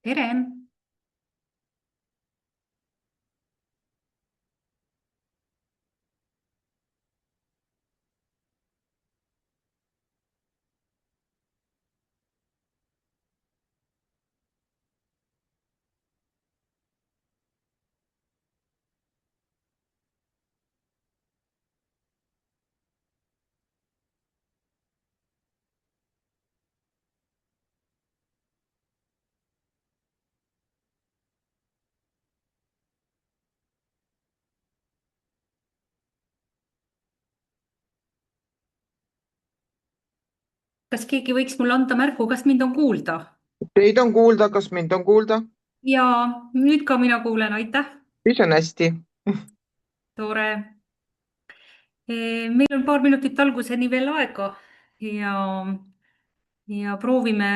tere! Kas keegi võiks mulle anda märku, kas mind on kuulda? Teid on kuulda, kas mind on kuulda? Jaa, nüüd ka mina kuulen, aitäh, siis on hästi. tore. Meil on paar minutit alguseni veel aega ja, ja proovime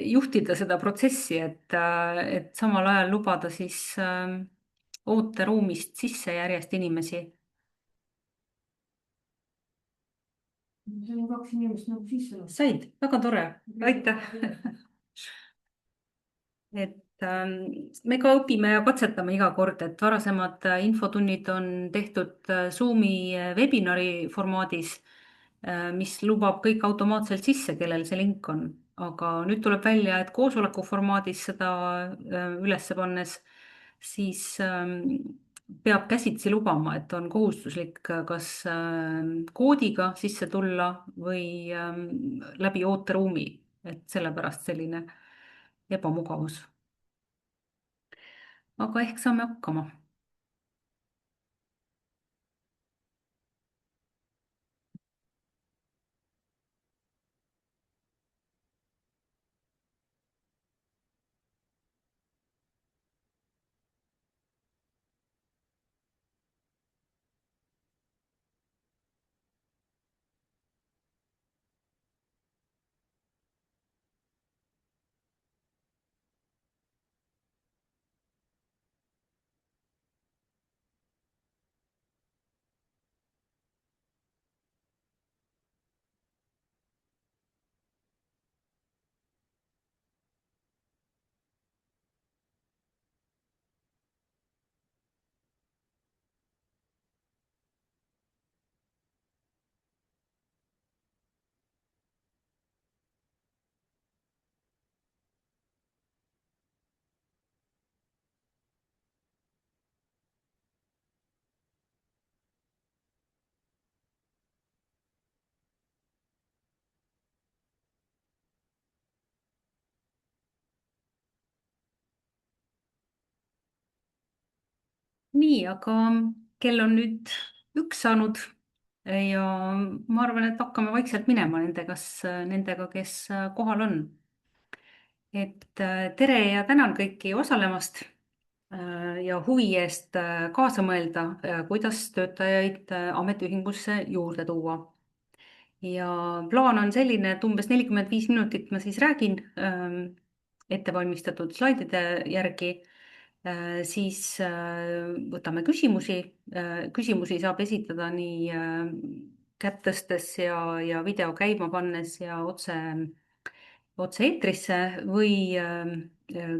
juhtida seda protsessi, et samal ajal lubada siis ooteruumist sisse järjest inimesi. Sain kaks inimest nagu sisse lasta. Said, väga tore, aitäh. et me ka õpime ja katsetame iga kord, et varasemad infotunnid on tehtud Zoomi webinari formaadis, mis lubab kõik automaatselt sisse, kellel see link on. aga nüüd tuleb välja, et koosoleku formaadis seda üles pannes, siis peab käsitsi lubama, et on kohustuslik kas koodiga sisse tulla või läbi ooteruumi, et sellepärast selline ebamugavus, aga ehk saame hakkama. Nii, aga kell on nüüd üks saanud ja ma arvan, et hakkame vaikselt minema nendega, kes kohal on. Tere ja tänan kõiki osalemast ja huvi eest kaasa mõelda, kuidas töötajaid ametiühingusse juurde tuua. Ja plaan on selline, et umbes 45 minutit ma siis räägin ettevalmistatud slaidide järgi. Siis võtame küsimusi. Küsimusi saab esitada nii kätt tõstes ja video käima pannes ja otse-eetrisse või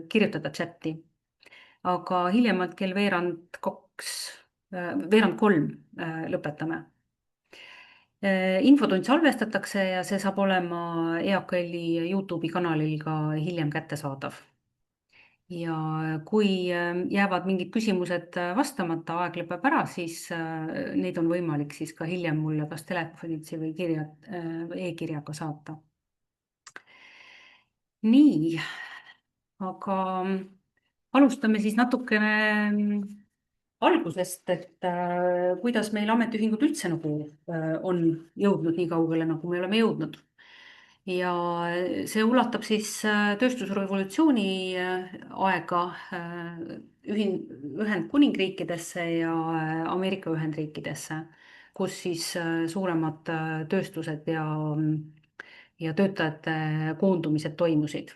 kirjutada chati. Aga hiljemalt kell veerand kolm lõpetame. Infotund salvestatakse ja see saab olema EAKL-i YouTube'i kanalil ka hiljem kättesaadav. Ja kui jäävad mingid küsimused vastamata, aeg lõpeb ära, siis neid on võimalik siis ka hiljem mulle kas telefonitsi või e-kirjaga saata. Nii, aga alustame siis natukene algusest, et kuidas meil ametiühingud üldse nagu on jõudnud nii kaugele, nagu me oleme jõudnud. Ja see ulatab siis tööstusrevolutsiooni aega Ühendkuningriikidesse ja Ameerika Ühendriikidesse, kus siis suuremad tööstused ja töötajate koondumised toimusid.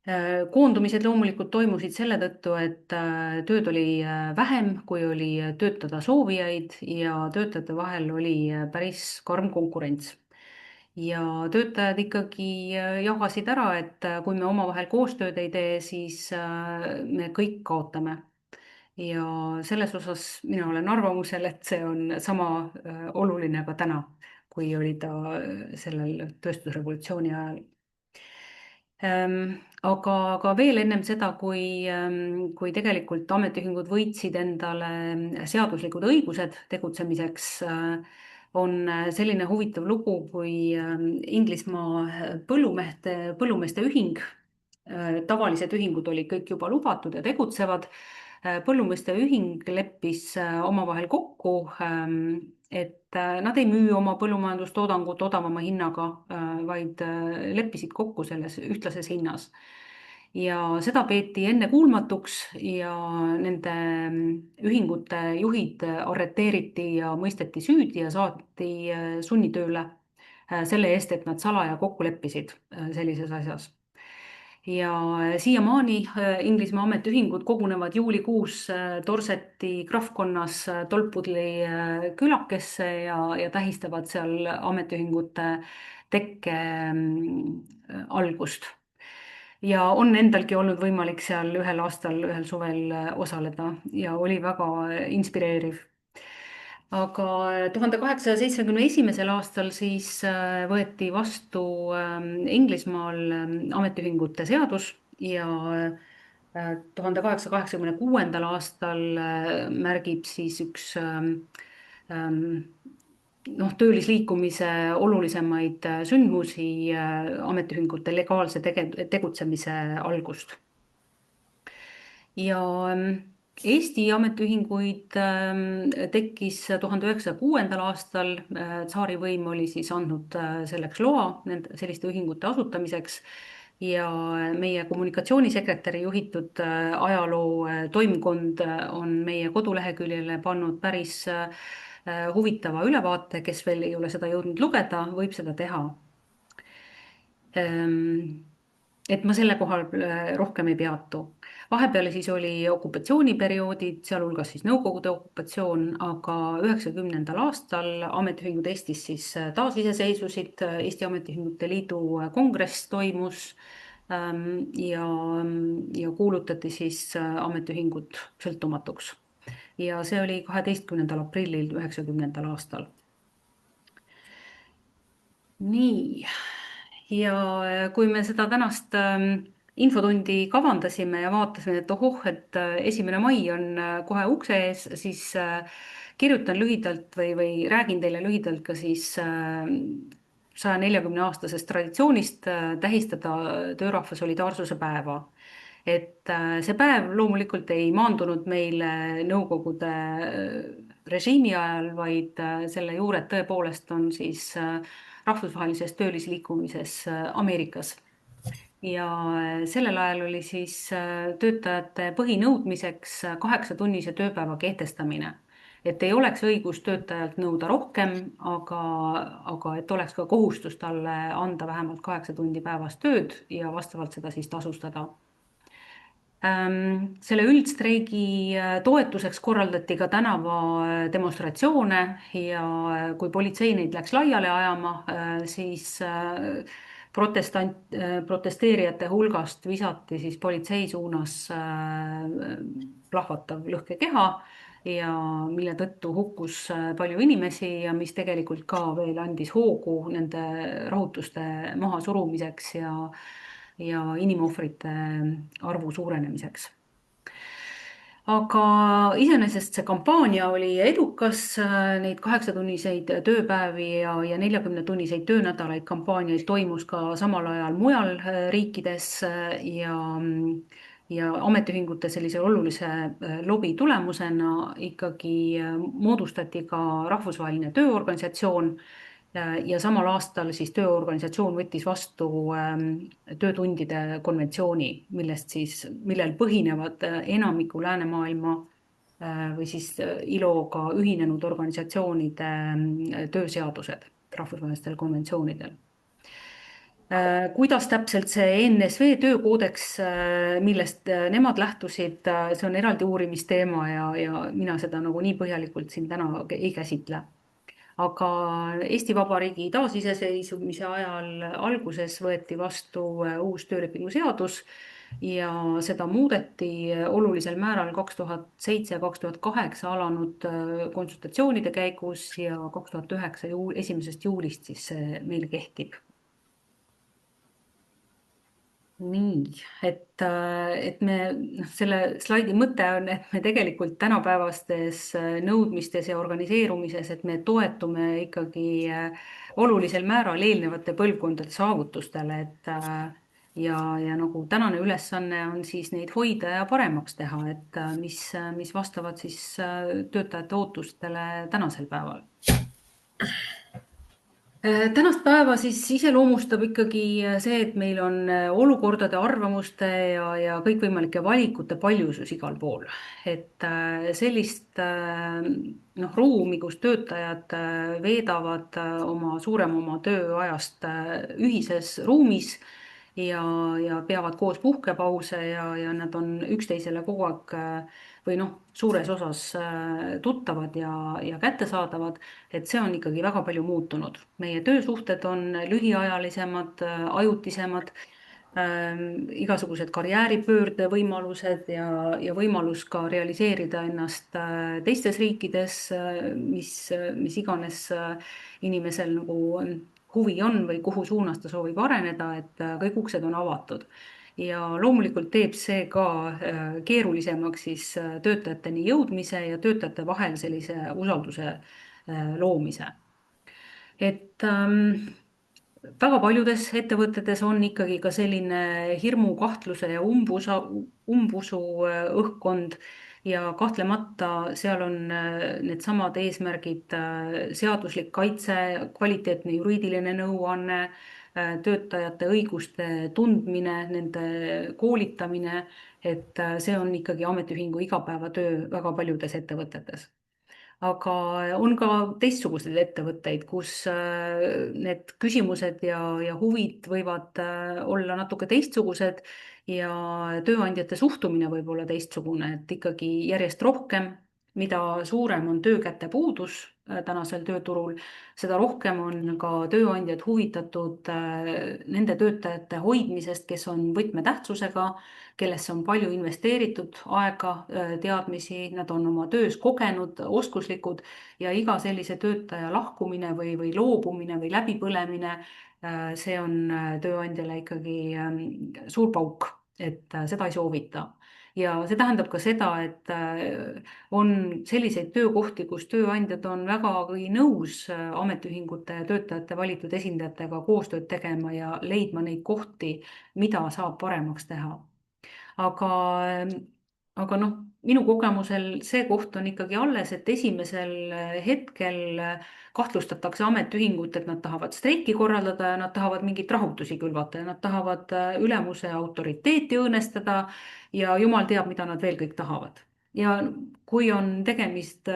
Koondumised loomulikult toimusid selle tõttu, et tööd oli vähem, kui oli töötada soovijaid ja töötajate vahel oli päris karm konkurents. ja töötajad ikkagi jagasid ära, et kui me omavahel koostööd ei tee, siis me kõik kaotame. Ja selles osas mina olen arvamusel, et see on sama oluline ka täna, kui oli ta sellel tööstusrevolutsiooni ajal. Aga veel ennem seda, kui tegelikult ametiühingud võitsid endale seaduslikud õigused tegutsemiseks, on selline huvitav lugu, kui Inglismaa põllumeeste ühing, tavalised ühingud olid kõik juba lubatud ja tegutsevad. Põllumeeste ühing leppis omavahel kokku, et nad ei müü oma põllumajandustoodangut odavama hinnaga, vaid leppisid kokku selles ühtlases hinnas. Ja seda peeti ennekuulmatuks ja nende ühingute juhid arreteeriti ja mõisteti süüdi ja saati sunnitööle selle eest, et nad salaja kokku leppisid sellises asjas. Ja siiamaani Inglismaa ametiühingud kogunevad juulikuus Dorseti krahvkonnas Tolpudli külakesse ja tähistavad seal ametiühingute tekke algust. Ja on endalgi olnud võimalik seal ühel aastal, ühel suvel osaleda ja oli väga inspireeriv. Aga 1871. aastal siis võeti vastu Inglismaal ametiühingute seadus ja 1886. aastal märgib siis üks noh, töölisliikumise olulisemaid sündmusi ametiühingute legaalse tegutsemise algust. Ja Eesti ametiühinguid tekkis 1906. aastal, tsaarivõim oli siis andnud selleks loa selliste ühingute asutamiseks ja meie kommunikatsioonisekretäri juhitud ajaloo toimkond on meie koduleheküljele pannud päris huvitava ülevaate, kes veel ei ole seda jõudnud lugeda, võib seda teha. Et ma selle kohal rohkem ei peatu. Vahepeal siis oli okupatsiooniperioodid, sealhulgas siis Nõukogude okupatsioon, aga 90. aastal ametiühingud Eestis siis taasiseseisvusid, Eesti Ametiühingute Liidu kongress toimus ja kuulutati siis ametiühingud sõltumatuks. Ja see oli 12. aprillil 90. aastal. Nii, ja kui me seda tänast infotundi kavandasime ja vaatasime, et ohoh, et 1. mai on kohe ukse ees, siis kirjutan lühidalt või räägin teile lühidalt ka siis 140-aastasest traditsioonist tähistada töörahva solidaarsuse päeva. Et see päev loomulikult ei maandunud meile Nõukogude režiimi ajal, vaid selle juured tõepoolest on siis rahvusvahelises töölisliikumises Ameerikas. Ja sellel ajal oli siis töötajate põhinõudmiseks 8-tunnise tööpäeva kehtestamine. Et ei oleks õigus töötajalt nõuda rohkem, aga et oleks ka kohustus talle anda vähemalt 8 tundi päevas tööd ja vastavalt seda siis tasustada. Selle üldstreigi toetuseks korraldati ka tänavademonstratsioone ja kui politsei neid läks laiale ajama, siis protesteerijate hulgast visati siis politsei suunas plahvatav lõhkekeha ja mille tõttu hukkus palju inimesi ja mis tegelikult ka veel andis hoogu nende rahutuste mahasurumiseks ja inimohvrite arvu suurenemiseks. Aga iseenesest see kampaania oli edukas, neid 8-tunniseid tööpäevi ja 40-tunniseid töönädalaid kampaaniaid toimus ka samal ajal mujal riikides ja ametiühingute sellise olulise lobi tulemusena ikkagi moodustati ka rahvusvaheline tööorganisatsioon ja samal aastal siis tööorganisatsioon võttis vastu töötundide konventsiooni, millel põhinevad enamiku läänemaailma või siis ILO-ga ühinenud organisatsioonide tööseadused rahvusvahelistel konventsioonidel. Kuidas täpselt see NSV töökoodeks, millest nemad lähtusid, see on eraldi uurimisteema ja mina seda nagu nii põhjalikult siin täna ei käsitle. aga Eesti Vabariigi taasiseseisvumise ajal alguses võeti vastu uus töölepingu seadus ja seda muudeti olulisel määral 2007 ja 2008 alanud konsultatsioonide käigus ja 2009 1. juulist siis see meil kehtib. Nii, et me, noh, selle slaidi mõte on, et me tegelikult tänapäevastes nõudmistes ja organiseerumises, et me toetume ikkagi olulisel määral eelnevate põlvkondade saavutustele, ja nagu tänane ülesanne on siis neid hoida ja paremaks teha, et mis vastavad siis töötajate ootustele tänasel päeval. Tänast päeva siis iseloomustab ikkagi see, et meil on olukordade, arvamuste ja kõikvõimalike valikute paljusus igal pool. Et sellist noh, ruumi, kus töötajad veedavad suurema oma tööajast ühises ruumis ja peavad koos puhkepause ja nad on üksteisele kogu aeg või noh, suures osas tuttavad ja kättesaadavad, et see on ikkagi väga palju muutunud. Meie töösuhted on lühiajalisemad, ajutisemad, igasugused karjääripöörde võimalused ja võimalus ka realiseerida ennast teistes riikides, mis iganes inimesel nagu huvi on või kuhu suunas ta soovib areneda, et kõik uksed on avatud. Ja loomulikult teeb see ka keerulisemaks siis töötajateni jõudmise ja töötajate vahel sellise usalduse loomise. Et väga paljudes ettevõtetes on ikkagi ka selline hirmu, kahtluse ja umbusu õhkkond ja kahtlemata seal on needsamad eesmärgid, seaduslik kaitse, kvaliteetne juriidiline nõuanne, töötajate õiguste tundmine, nende koolitamine, et see on ikkagi ametiühingu igapäevatöö väga paljudes ettevõtetes. Aga on ka teistsuguseid ettevõtteid, kus need küsimused ja huvid võivad olla natuke teistsugused ja tööandjate suhtumine võib olla teistsugune, et ikkagi järjest rohkem, mida suurem on töökäte puudus tänasel tööturul, seda rohkem on ka tööandjad huvitatud nende töötajate hoidmisest, kes on võtmetähtsusega, kellesse on palju investeeritud aega, teadmisi, nad on oma töös kogenud, oskuslikud ja iga sellise töötaja lahkumine või loobumine või läbipõlemine, see on tööandjale ikkagi suur pauk, et seda ei soovita. Ja see tähendab ka seda, et on selliseid töökohti, kus tööandjad on vägagi nõus ametiühingute ja töötajate valitud esindajatega koostööd tegema ja leidma neid kohti, mida saab paremaks teha. aga, aga noh, minu kogemusel see koht on ikkagi alles, et esimesel hetkel kahtlustatakse ametiühingut, et nad tahavad streiki korraldada ja nad tahavad mingeid rahutusi külvata ja nad tahavad ülemuse autoriteeti õõnestada ja jumal teab, mida nad veel kõik tahavad. Ja kui on tegemist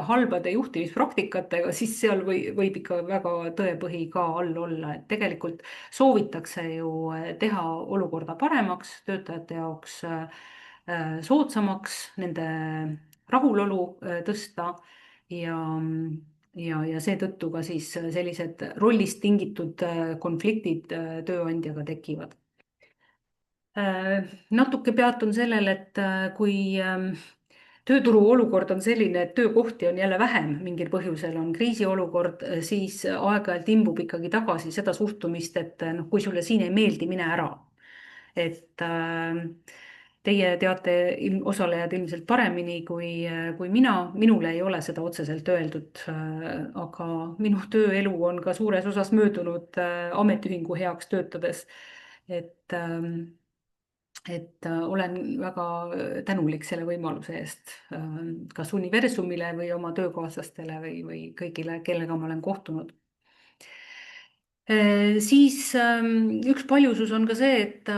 halbade juhtimispraktikatega, siis seal võib ikka väga tõepõhi ka all olla, et tegelikult soovitakse ju teha olukorda paremaks, töötajate jaoks soodsamaks, nende rahulolu tõsta ja, ja seetõttu ka siis sellised rollist tingitud konfliktid tööandjaga tekivad. Natuke peatun sellel, et kui tööturu olukord on selline, et töökohti on jälle vähem, mingil põhjusel on kriisiolukord, siis aeg-ajalt imbub ikkagi tagasi seda suhtumist, et noh, kui sulle siin ei meeldi, mine ära. Et teie teate osalejad ilmselt paremini kui mina, minule ei ole seda otseselt öeldud, aga minu tööelu on ka suures osas möödunud ametiühingu heaks töötades. et olen väga tänulik selle võimaluse eest, kas universumile või oma töökaaslastele või kõigile, kellega ma olen kohtunud. Siis üks paljusus on ka see, et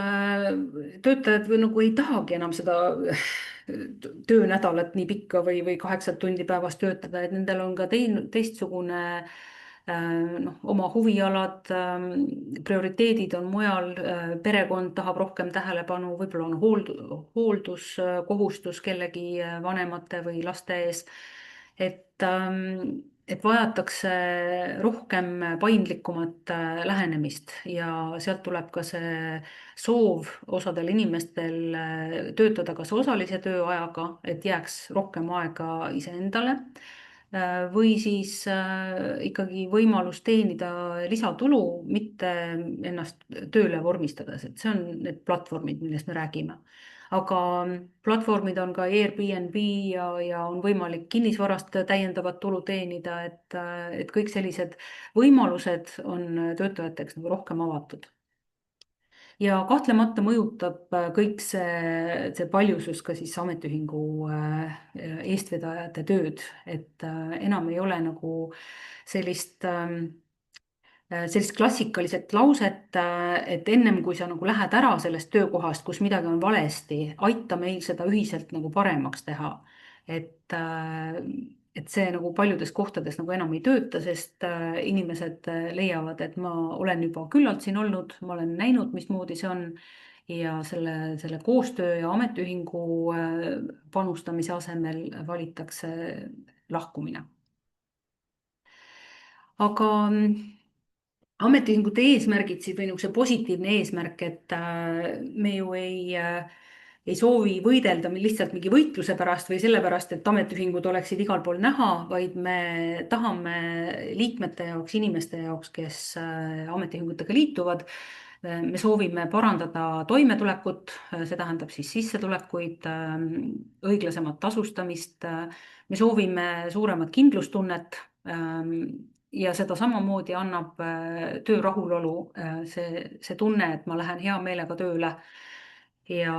töötajad või nagu ei tahagi enam seda töönädalat nii pikka või 8 tundi päevas töötada, et nendel on ka teistsugune noh, oma huvialad, prioriteedid on mujal, perekond tahab rohkem tähelepanu, võib-olla on hoolduskohustus kellegi vanemate või laste ees. et et vajatakse rohkem paindlikumat lähenemist ja sealt tuleb ka see soov osadel inimestel töötada kas osalise tööajaga, et jääks rohkem aega iseendale, või siis ikkagi võimalus teenida lisatulu, mitte ennast tööle vormistades, et see on need platvormid, millest me räägime. Aga platvormid on ka Airbnb ja on võimalik kinnisvarast täiendavat tulu teenida, et kõik sellised võimalused on töötajateks nagu rohkem avatud. Ja kahtlemata mõjutab kõik see paljusus ka siis ametiühingu eestvedajate tööd, et enam ei ole nagu sellist sellist klassikaliselt lauset, et ennem kui sa nagu lähed ära sellest töökohast, kus midagi on valesti, aita meil seda ühiselt nagu paremaks teha. et, äh, et see nagu paljudes kohtades nagu enam ei tööta, sest inimesed leiavad, et ma olen juba küllalt siin olnud, ma olen näinud, mismoodi see on. Ja selle koostöö ja ametiühingu panustamise asemel valitakse lahkumine. Aga ametiühingute eesmärgid siis või niisugune positiivne eesmärk, et me ju ei soovi võidelda lihtsalt mingi võitluse pärast või sellepärast, et ametiühingud oleksid igal pool näha, vaid me tahame liikmete jaoks, inimeste jaoks, kes ametiühingutega liituvad, me soovime parandada toimetulekut, see tähendab siis sissetulekuid, õiglasemat tasustamist, me soovime suuremat kindlustunnet ja seda samamoodi annab töö rahulolu, see tunne, et ma lähen hea meelega tööle ja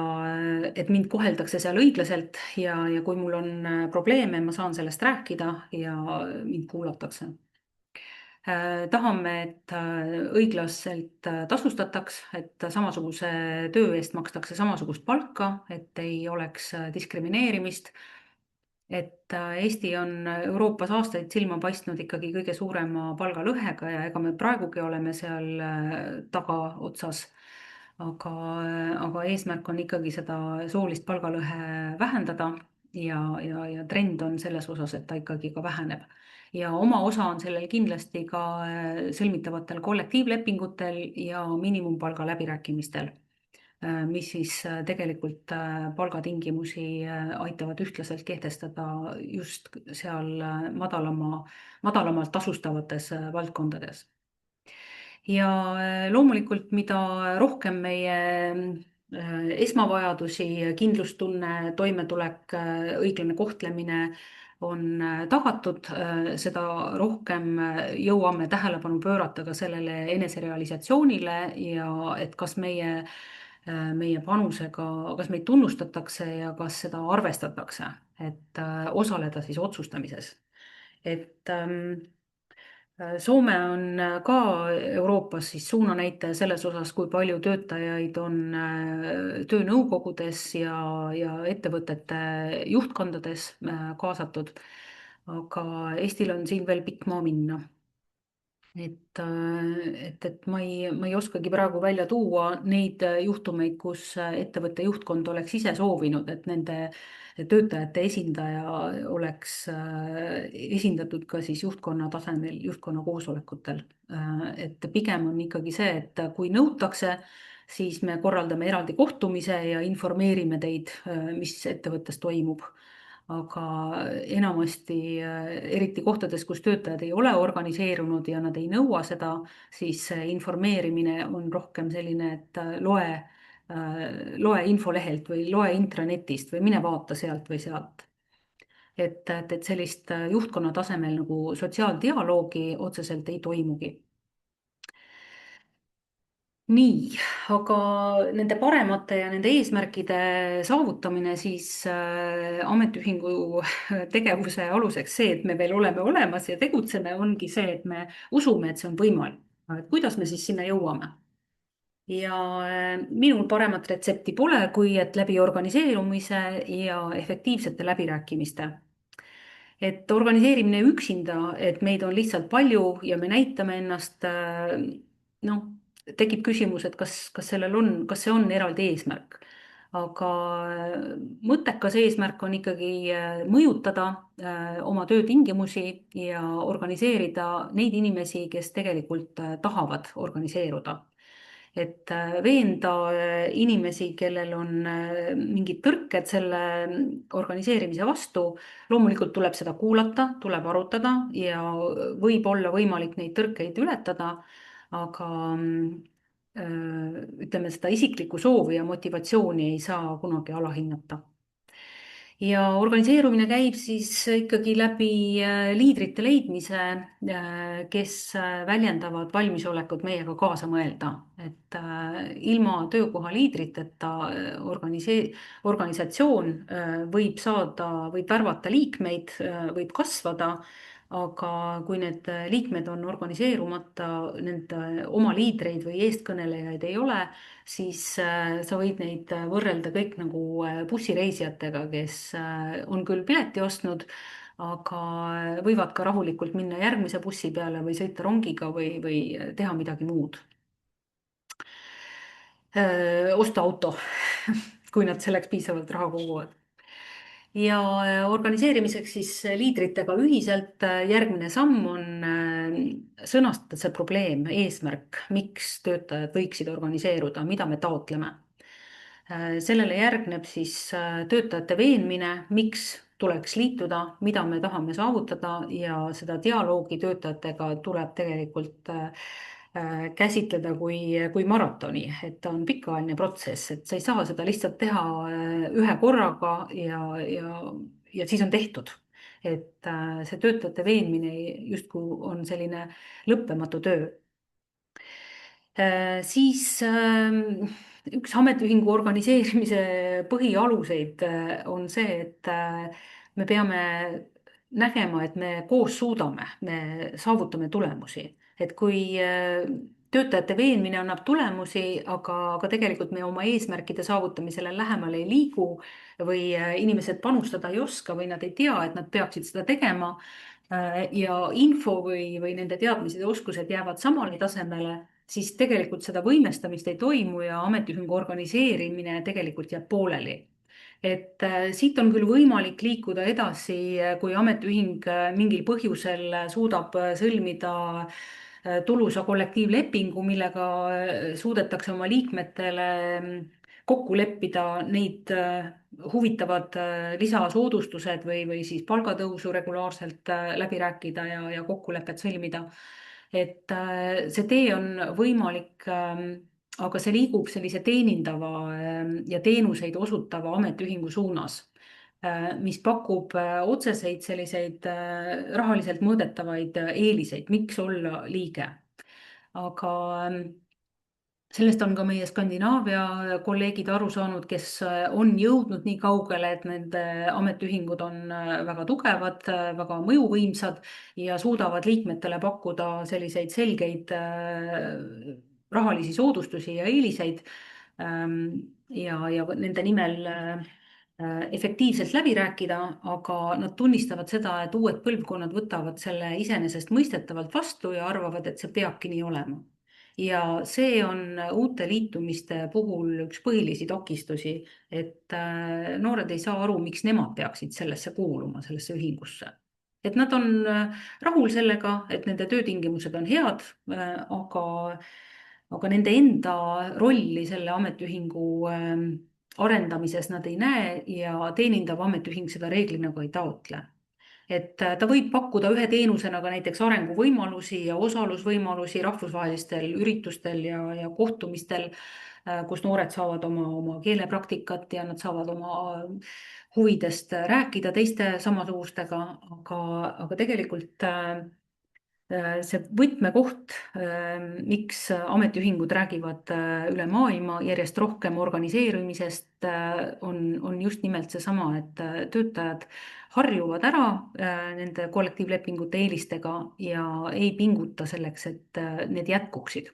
et mind koheldakse seal õiglaselt ja kui mul on probleeme, ma saan sellest rääkida ja mind kuulatakse. Tahame, et õiglaselt tasustataks, et samasuguse töö eest makstakse samasugust palka, et ei oleks diskrimineerimist, et Eesti on Euroopas aastaid silma paistnud ikkagi kõige suurema palgalõhega ja ega me praegugi oleme seal tagaotsas. aga, aga eesmärk on ikkagi seda soolist palgalõhe vähendada ja trend on selles osas, et ta ikkagi ka väheneb. Ja oma osa on sellel kindlasti ka sõlmitavatel kollektiivlepingutel ja miinimumpalga läbirääkimistel, mis siis tegelikult palgatingimusi aitavad ühtlaselt kehtestada just seal madalamalt tasustavates valdkondades. Ja loomulikult, mida rohkem meie esmavajadusi, kindlustunne, toimetulek, õiglane kohtlemine on tagatud, seda rohkem jõuame tähelepanu pöörata ka sellele eneserealisatsioonile ja et kas meie panusega, kas meid tunnustatakse ja kas seda arvestatakse, et osaleda siis otsustamises. et Soome on ka Euroopas siis suunanäitaja selles osas, kui palju töötajaid on töönõukogudes ja ettevõtete juhtkondades kaasatud. aga Eestil on siin veel pikk maa minna. Et ma ei oskagi praegu välja tuua neid juhtumeid, kus ettevõtte juhtkond oleks ise soovinud, et nende töötajate esindaja oleks esindatud ka siis juhtkonna tasemel, juhtkonna koosolekutel. Et pigem on ikkagi see, et kui nõutakse, siis me korraldame eraldi kohtumise ja informeerime teid, mis ettevõttes toimub, aga enamasti, eriti kohtades, kus töötajad ei ole organiseerunud ja nad ei nõua seda, siis see informeerimine on rohkem selline, et loe infolehelt või loe intranetist või mine vaata sealt või sealt. Et sellist juhtkonna tasemel nagu sotsiaaldialoogi otseselt ei toimugi. Nii, aga nende paremate ja nende eesmärkide saavutamine siis ametiühingu tegevuse aluseks see, et me veel oleme olemas ja tegutseme, ongi see, et me usume, et see on võimalik. Et kuidas me siis sinna jõuame? Ja minul paremat retsepti pole, kui et läbi organiseerumise ja efektiivsete läbirääkimiste. Et organiseerimine üksinda, et meid on lihtsalt palju ja me näitame ennast, noh, tekib küsimus, et kas see on eraldi eesmärk. aga mõttekas eesmärk on ikkagi mõjutada oma töötingimusi ja organiseerida neid inimesi, kes tegelikult tahavad organiseeruda. Et veenda inimesi, kellel on mingid tõrked selle organiseerimise vastu, loomulikult tuleb seda kuulata, tuleb arutada ja võib olla võimalik neid tõrkeid ületada, aga ütleme, seda isiklikku soovi ja motivatsiooni ei saa kunagi alahinnata. Ja organiseerumine käib siis ikkagi läbi liidrite leidmise, kes väljendavad valmisolekut meiega kaasa mõelda. Et ilma töökoha liidriteta organisatsioon võib saada, võib värvata liikmeid, võib kasvada, aga kui need liikmed on organiseerumata, nende oma liidreid või eestkõnelejaid ei ole, siis sa võid neid võrrelda kõik nagu bussireisijatega, kes on küll pileti ostnud, aga võivad ka rahulikult minna järgmise bussi peale või sõita rongiga või teha midagi muud. Osta auto, kui nad selleks piisavalt raha koguvad. Ja organiseerimiseks siis liidritega ühiselt järgmine samm on sõnastada see probleem, eesmärk, miks töötajad võiksid organiseeruda, mida me taotleme. Sellele järgneb siis töötajate veenmine, miks tuleks liituda, mida me tahame saavutada ja seda dialoogi töötajatega tuleb tegelikult käsitleda kui maratoni, et ta on pikaajaline protsess, et sa ei saa seda lihtsalt teha ühe korraga ja siis on tehtud. Et see töötajate veenmine justkui on selline lõppematu töö. Siis üks ametiühingu organiseerimise põhialuseid on see, et me peame nägema, et me koos suudame, me saavutame tulemusi. Et kui töötajate veenmine annab tulemusi, aga tegelikult me oma eesmärkide saavutamisele lähemale ei liigu või inimesed panustada ei oska või nad ei tea, et nad peaksid seda tegema ja info või nende teadmised ja oskused jäävad samale tasemele, siis tegelikult seda võimestamist ei toimu ja ametiühingu organiseerimine tegelikult jääb pooleli. Et siit on küll võimalik liikuda edasi, kui ametiühing mingil põhjusel suudab sõlmida tulusa kollektiivlepingu, millega suudetakse oma liikmetele kokku leppida neid huvitavad lisasoodustused või siis palgatõusu regulaarselt läbi rääkida ja kokkulepet sõlmida. Et see tee on võimalik, aga see liigub sellise teenindava ja teenuseid osutava ametiühingu suunas, mis pakub otseseid selliseid rahaliselt mõõdetavaid eeliseid, miks olla liige. Aga sellest on ka meie Skandinaavia kolleegid aru saanud, kes on jõudnud nii kaugele, et nende ametiühingud on väga tugevad, väga mõjuvõimsad ja suudavad liikmetele pakkuda selliseid selgeid rahalisi soodustusi ja eeliseid ja nende nimel efektiivselt läbi rääkida, aga nad tunnistavad seda, et uued põlvkonnad võtavad selle iseenesestmõistetavalt vastu ja arvavad, et see peabki nii olema. Ja see on uute liitumiste puhul üks põhilisi takistusi, et noored ei saa aru, miks nemad peaksid sellesse kuuluma, sellesse ühingusse. Et nad on rahul sellega, et nende töötingimused on head, aga nende enda rolli selle ametiühingu arendamises nad ei näe ja teenindav ametiühing seda reeglina ka ei taotle. Et ta võib pakkuda ühe teenusena ka näiteks arenguvõimalusi ja osalusvõimalusi rahvusvahelistel üritustel ja kohtumistel, kus noored saavad oma keelepraktikat ja nad saavad oma huvidest rääkida teiste samasugustega, aga tegelikult see võtmekoht, miks ametiühingud räägivad üle maailma järjest rohkem organiseerimisest, on just nimelt seesama, et töötajad harjuvad ära nende kollektiivlepingute eelistega ja ei pinguta selleks, et need jätkuksid.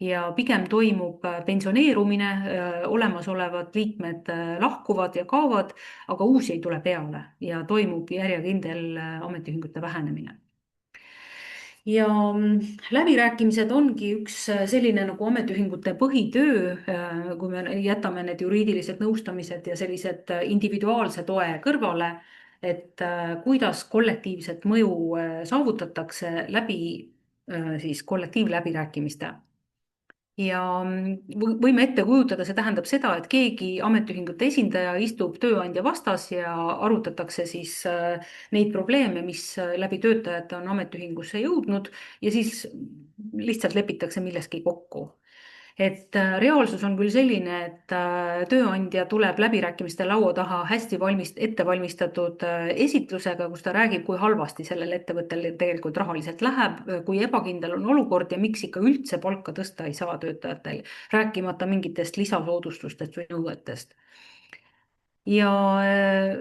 Ja pigem toimub pensioneerumine, olemasolevad liikmed lahkuvad ja kaovad, aga uusi ei tule peale ja toimub järjekindel ametiühingute vähenemine. ja läbirääkimised ongi üks selline nagu ametiühingute põhitöö, kui me jätame need juriidilised nõustamised ja sellised individuaalse toe kõrvale, et kuidas kollektiivset mõju saavutatakse läbi siis kollektiivläbirääkimiste. Ja võime ette kujutada, see tähendab seda, et keegi ametiühingute esindaja istub tööandja vastas ja arutatakse siis neid probleeme, mis läbi töötajate on ametiühingusse jõudnud ja siis lihtsalt lepitakse milleski kokku. Et reaalsus on küll selline, et tööandja tuleb läbirääkimiste laua taha ette valmistatud esitlusega, kus ta räägib, kui halvasti sellel ettevõttel tegelikult rahaliselt läheb, kui ebakindel on olukord ja miks ikka üldse palka tõsta ei saa töötajatel, rääkimata mingitest lisasoodustustest või nõuetest. Ja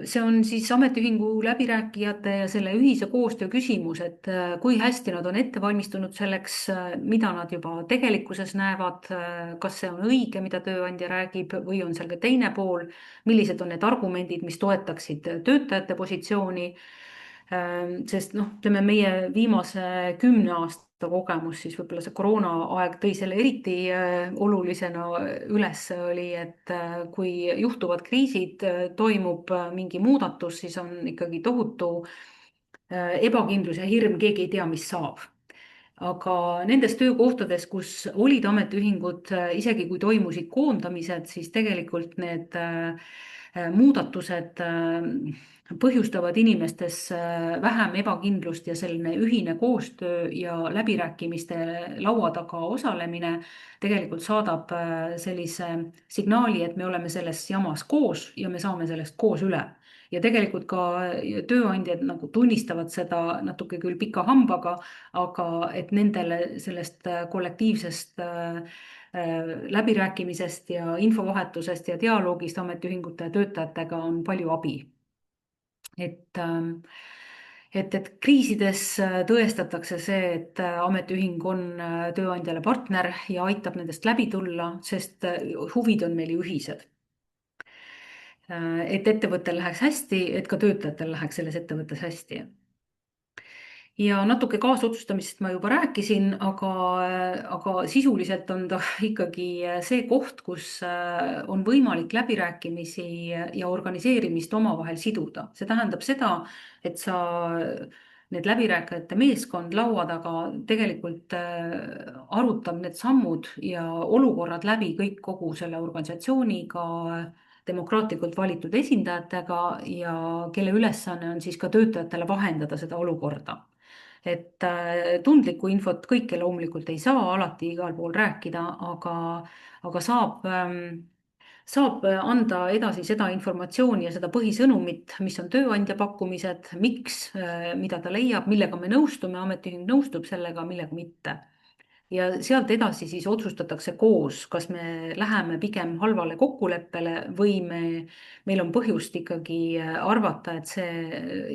see on siis ametiühingu läbirääkijate ja selle ühise koostöö küsimus, et kui hästi nad on ette valmistunud selleks, mida nad juba tegelikkuses näevad, kas see on õige, mida tööandja räägib, või on seal ka teine pool, millised on need argumendid, mis toetaksid töötajate positsiooni. Sest noh, ütleme meie viimase 10 aasta kogemus, siis võib-olla see koroonaaeg tõi selle eriti olulisena üles, oli, et kui juhtuvad kriisid, toimub mingi muudatus, siis on ikkagi tohutu ebakindlus ja hirm, keegi ei tea, mis saab. Aga nendes töökohtades, kus olid ametiühingud, isegi kui toimusid koondamised, siis tegelikult need muudatused põhjustavad inimestes vähem ebakindlust ja selline ühine koostöö ja läbirääkimiste laua taga osalemine tegelikult saadab sellise signaali, et me oleme selles jamas koos ja me saame sellest koos üle. Ja tegelikult ka tööandjad nagu tunnistavad seda natuke küll pika hambaga, aga et nendele sellest kollektiivsest läbirääkimisest ja infovahetusest ja dialoogist ametiühingute ja töötajatega on palju abi. Et, et kriisides tõestatakse see, et ametiühing on tööandjale partner ja aitab nendest läbi tulla, sest huvid on meil ju ühised. Et ettevõttel läheks hästi, et ka töötajatel läheks selles ettevõttes hästi. Ja natuke kaasotsustamisest ma juba rääkisin, aga sisuliselt on ta ikkagi see koht, kus on võimalik läbirääkimisi ja organiseerimist omavahel siduda. See tähendab seda, et need läbirääkijate meeskond laua taga tegelikult arutab need sammud ja olukorrad läbi kõik kogu selle organisatsiooniga, demokraatlikult valitud esindajatega ja kelle ülesanne on siis ka töötajatele vahendada seda olukorda. Et tundlikku infot kõike loomulikult ei saa alati igal pool rääkida, aga saab anda edasi seda informatsiooni ja seda põhisõnumit, mis on tööandja pakkumised, miks, mida ta leiab, millega me nõustume, ametiühing nõustub sellega, millega mitte. Ja sealt edasi siis otsustatakse koos, kas me läheme pigem halvale kokkuleppele või meil on põhjust ikkagi arvata, et see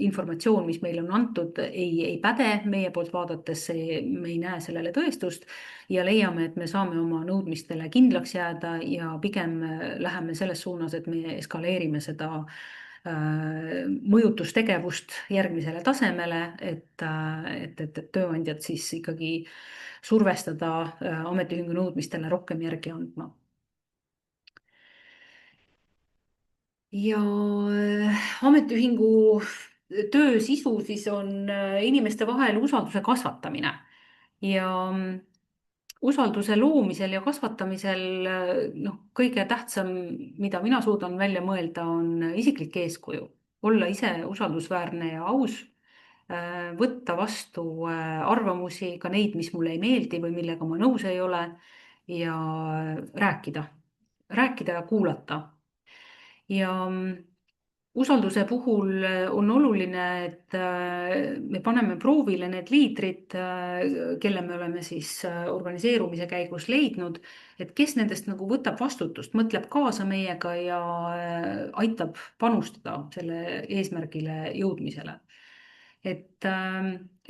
informatsioon, mis meile on antud, ei päde meie poolt vaadates, me ei näe sellele tõestust ja leiame, et me saame oma nõudmistele kindlaks jääda ja pigem läheme selles suunas, et me eskaleerime seda mõjutustegevust järgmisele tasemele, et tööandjad siis ikkagi survestada ametiühingu nõudmistele rohkem järgi andma. Ja ametiühingu töö sisu siis on inimeste vahel usalduse kasvatamine ja usalduse loomisel ja kasvatamisel noh, kõige tähtsam, mida mina suudan välja mõelda, on isiklik eeskuju, olla ise usaldusväärne ja aus, võtta vastu arvamusi, ka neid, mis mulle ei meeldi või millega ma nõus ei ole ja rääkida ja kuulata. Ja usalduse puhul on oluline, et me paneme proovile need liidrid, kelle me oleme siis organiseerumise käigus leidnud, et kes nendest nagu võtab vastutust, mõtleb kaasa meiega ja aitab panustada selle eesmärgile jõudmisele. Et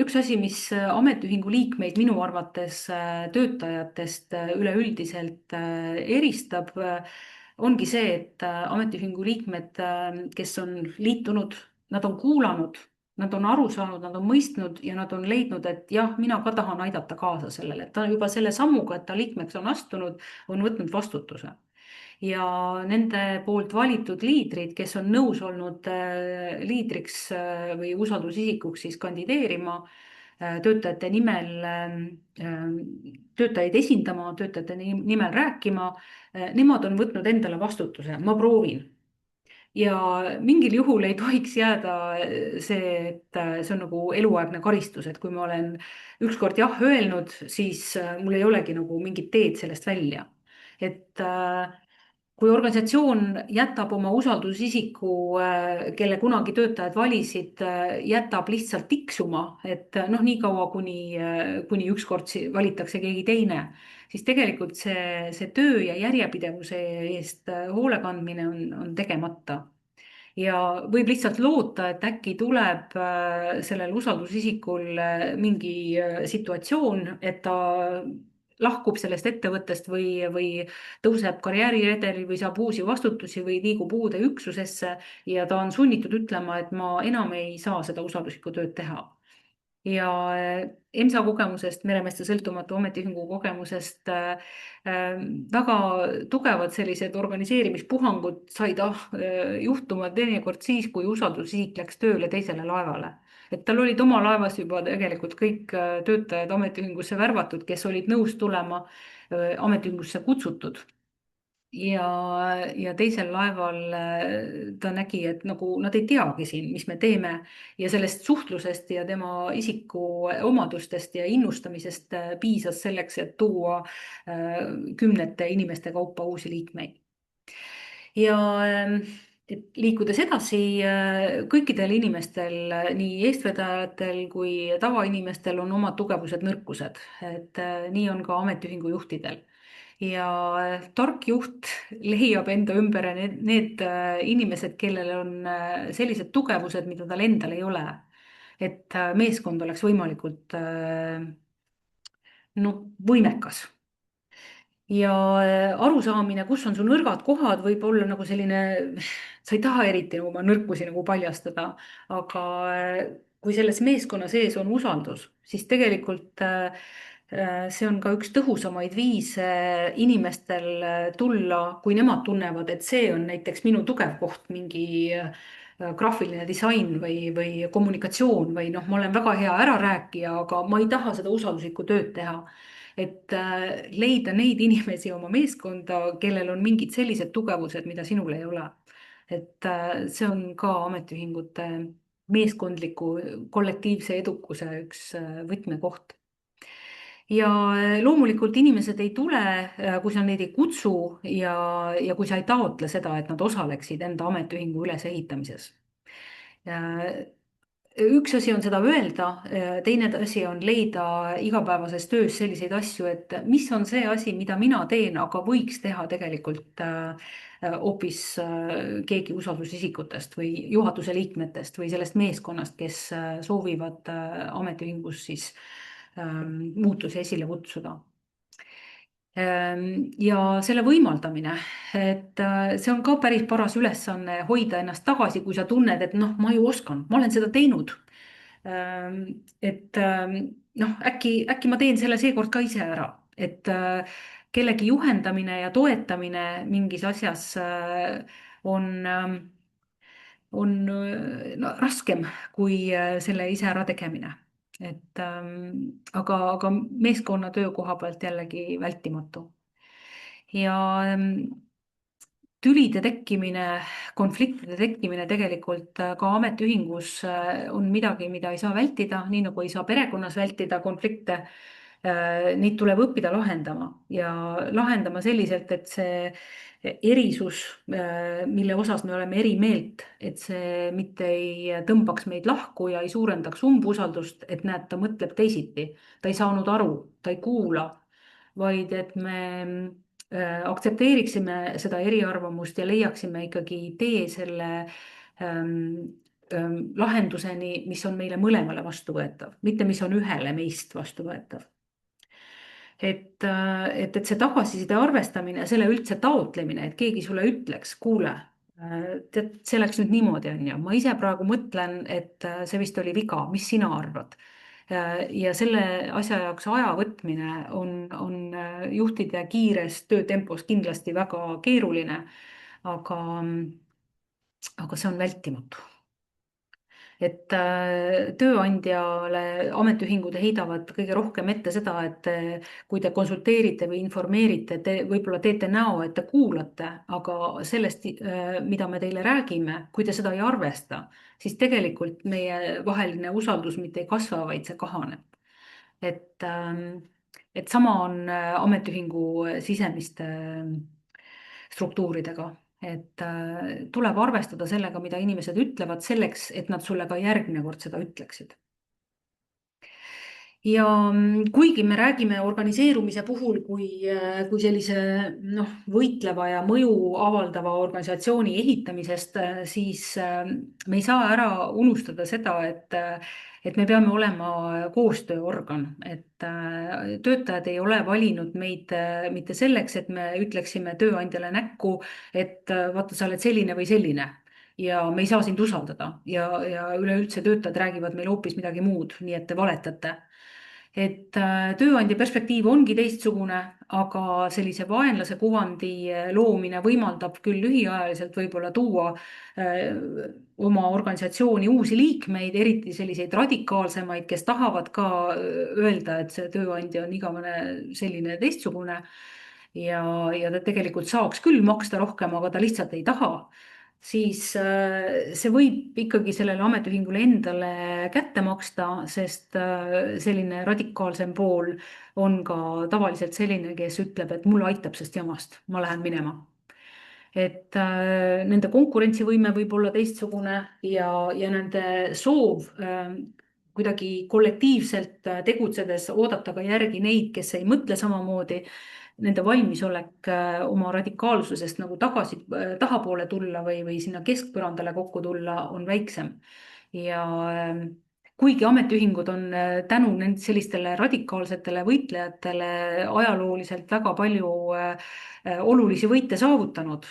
üks asi, mis ametiühingu liikmeid minu arvates töötajatest üleüldiselt eristab, ongi see, et ametiühingu liikmed, kes on liitunud, nad on kuulanud Nad on aru saanud, nad on mõistnud ja nad on leidnud, et jah, mina ka tahan aidata kaasa sellele, et ta juba selle sammuga, et ta liikmeks on astunud, on võtnud vastutuse. Ja nende poolt valitud liidrid, kes on nõus olnud liidriks või usaldusisikuks siis kandideerima, töötajate nimel, töötajaid esindama, töötajate nimel rääkima, nemad on võtnud endale vastutuse, ma proovin. Ja mingil juhul ei tohiks jääda see, et see on nagu eluaegne karistus, et kui ma olen ükskord jah öelnud, siis mul ei olegi nagu mingit teed sellest välja. Et kui organisatsioon jätab oma usaldusisiku, kelle kunagi töötajad valisid, jätab lihtsalt tiksuma, et noh, niikaua kuni ükskord valitakse keegi teine, siis tegelikult see töö ja järjepidevuse eest hoolekandmine on tegemata. Ja võib lihtsalt loota, et äkki tuleb sellel usaldusisikul mingi situatsioon, et ta lahkub sellest ettevõttest või tõuseb karjääriredelil või saab uusi vastutusi või liigub uude üksusesse ja ta on sunnitud ütlema, et ma enam ei saa seda usalduslikku tööd teha. Ja EMSA kogemusest, Meremeeste Sõltumatu Ametiühingu kogemusest väga tugevad sellised organiseerimispuhangud said juhtuma teinekord siis, kui usaldusisik läks tööle teisele laevale. Et tal olid oma laevas juba tegelikult kõik töötajad ametiühingusse värvatud, kes olid nõus tulema ametiühingusse kutsutud ja, ja teisel laeval ta nägi, et nagu nad ei teagi siin, mis me teeme ja sellest suhtlusest ja tema isiku omadustest ja innustamisest piisas selleks, et tuua kümnete inimeste kaupa uusi liikmeid. Ja et liikudes edasi, kõikidel inimestel, nii eestvedajatel kui tavainimestel on omad tugevused, nõrkused, et nii on ka ametiühingu juhtidel ja tark juht leiab enda ümber need inimesed, kellel on sellised tugevused, mida tal endal ei ole. Et meeskond oleks võimalikult noh, võimekas ja arusaamine, kus on su nõrgad kohad, võib olla nagu selline, sa ei taha eriti nagu oma nõrkusi nagu paljastada, aga kui selles meeskonna sees on usaldus, siis tegelikult see on ka üks tõhusamaid viise inimestel tulla, kui nemad tunnevad, et see on näiteks minu tugev koht, mingi graafiline disain või kommunikatsioon või noh, ma olen väga hea ärarääkija, aga ma ei taha seda usalduslikku tööd teha et leida neid inimesi oma meeskonda, kellel on mingid sellised tugevused, mida sinul ei ole. Et see on ka ametiühingute meeskondliku kollektiivse edukuse üks võtmekoht. Ja loomulikult inimesed ei tule, kui sa neid ei kutsu ja kui sa ei taotle seda, et nad osaleksid enda ametiühingu ülesehitamises. Üks asi on seda öelda, teine asi on leida igapäevases töös selliseid asju, et mis on see asi, mida mina teen, aga võiks teha tegelikult hoopis keegi usaldusisikutest või juhatuse liikmetest või sellest meeskonnast, kes soovivad ametiühingus siis muutusi esile kutsuda. Ja selle võimaldamine, et see on ka päris paras ülesanne hoida ennast tagasi, kui sa tunned, et noh, ma ju oskan, ma olen seda teinud. Et noh, äkki ma teen selle seekord ka ise ära, et kellegi juhendamine ja toetamine mingis asjas on no, raskem kui selle ise ära tegemine. Et aga meeskonnatöö koha pealt jällegi vältimatu. Ja tülide tekkimine, konfliktide tekkimine tegelikult ka ametiühingus on midagi, mida ei saa vältida, nii nagu ei saa perekonnas vältida konflikte. Neid tuleb õppida lahendama ja lahendama selliselt, et see erisus, mille osas me oleme eri meelt, et see mitte ei tõmbaks meid lahku ja ei suurendaks umbusaldust, et näed, ta mõtleb teisiti, ta ei saanud aru, ta ei kuula, vaid et me aktsepteeriksime seda eriarvamust ja leiaksime ikkagi tee selle lahenduseni, mis on meile mõlemale vastuvõetav, mitte mis on ühele meist vastuvõetav. Et see tagasiside arvestamine, selle üldse taotlemine, et keegi sulle ütleks, kuule, tead, see läks nüüd niimoodi, on ju, ma ise praegu mõtlen, et see vist oli viga, mis sina arvad? Ja selle asja jaoks aja võtmine on juhtide kiires töötempos kindlasti väga keeruline, aga, aga see on vältimatu. Et tööandjale ametiühingud heidavad kõige rohkem ette seda, et kui te konsulteerite või informeerite, te võib-olla teete näo, et te kuulate, aga sellest, mida me teile räägime, kui te seda ei arvesta, siis tegelikult meie vaheline usaldus mitte ei kasva, vaid see kahaneb. et, et sama on ametiühingu sisemiste struktuuridega, et tuleb arvestada sellega, mida inimesed ütlevad selleks, et nad sulle ka järgmine kord seda ütleksid. Ja kuigi me räägime organiseerumise puhul kui sellise noh, võitleva ja mõju avaldava organisatsiooni ehitamisest, siis me ei saa ära unustada seda, et me peame olema koostööorgan, et töötajad ei ole valinud meid mitte selleks, et me ütleksime tööandjale näkku, et vaata, sa oled selline või selline ja me ei saa sind usaldada ja üleüldse töötajad räägivad meile hoopis midagi muud, nii et te valetate. Et tööandja perspektiiv ongi teistsugune, aga sellise vaenlase kuvandi loomine võimaldab küll lühiajaliselt võib-olla tuua oma organisatsiooni uusi liikmeid, eriti selliseid radikaalsemaid, kes tahavad ka öelda, et see tööandja on igavene selline teistsugune. Ja ta tegelikult saaks küll maksta rohkem, aga ta lihtsalt ei taha, siis see võib ikkagi sellele ametiühingule endale kätte maksta, sest selline radikaalsem pool on ka tavaliselt selline, kes ütleb, et mulle aitab sest jamast, ma lähen minema. Et nende konkurentsivõime võib olla teistsugune ja nende soov kuidagi kollektiivselt tegutsedes oodata ka järgi neid, kes ei mõtle samamoodi, nende valmisolek oma radikaalsusest nagu tagasi, tahapoole tulla või sinna keskpõrandale kokku tulla on väiksem. Ja kuigi ametiühingud on tänu sellistele radikaalsetele võitlejatele ajalooliselt väga palju olulisi võite saavutanud,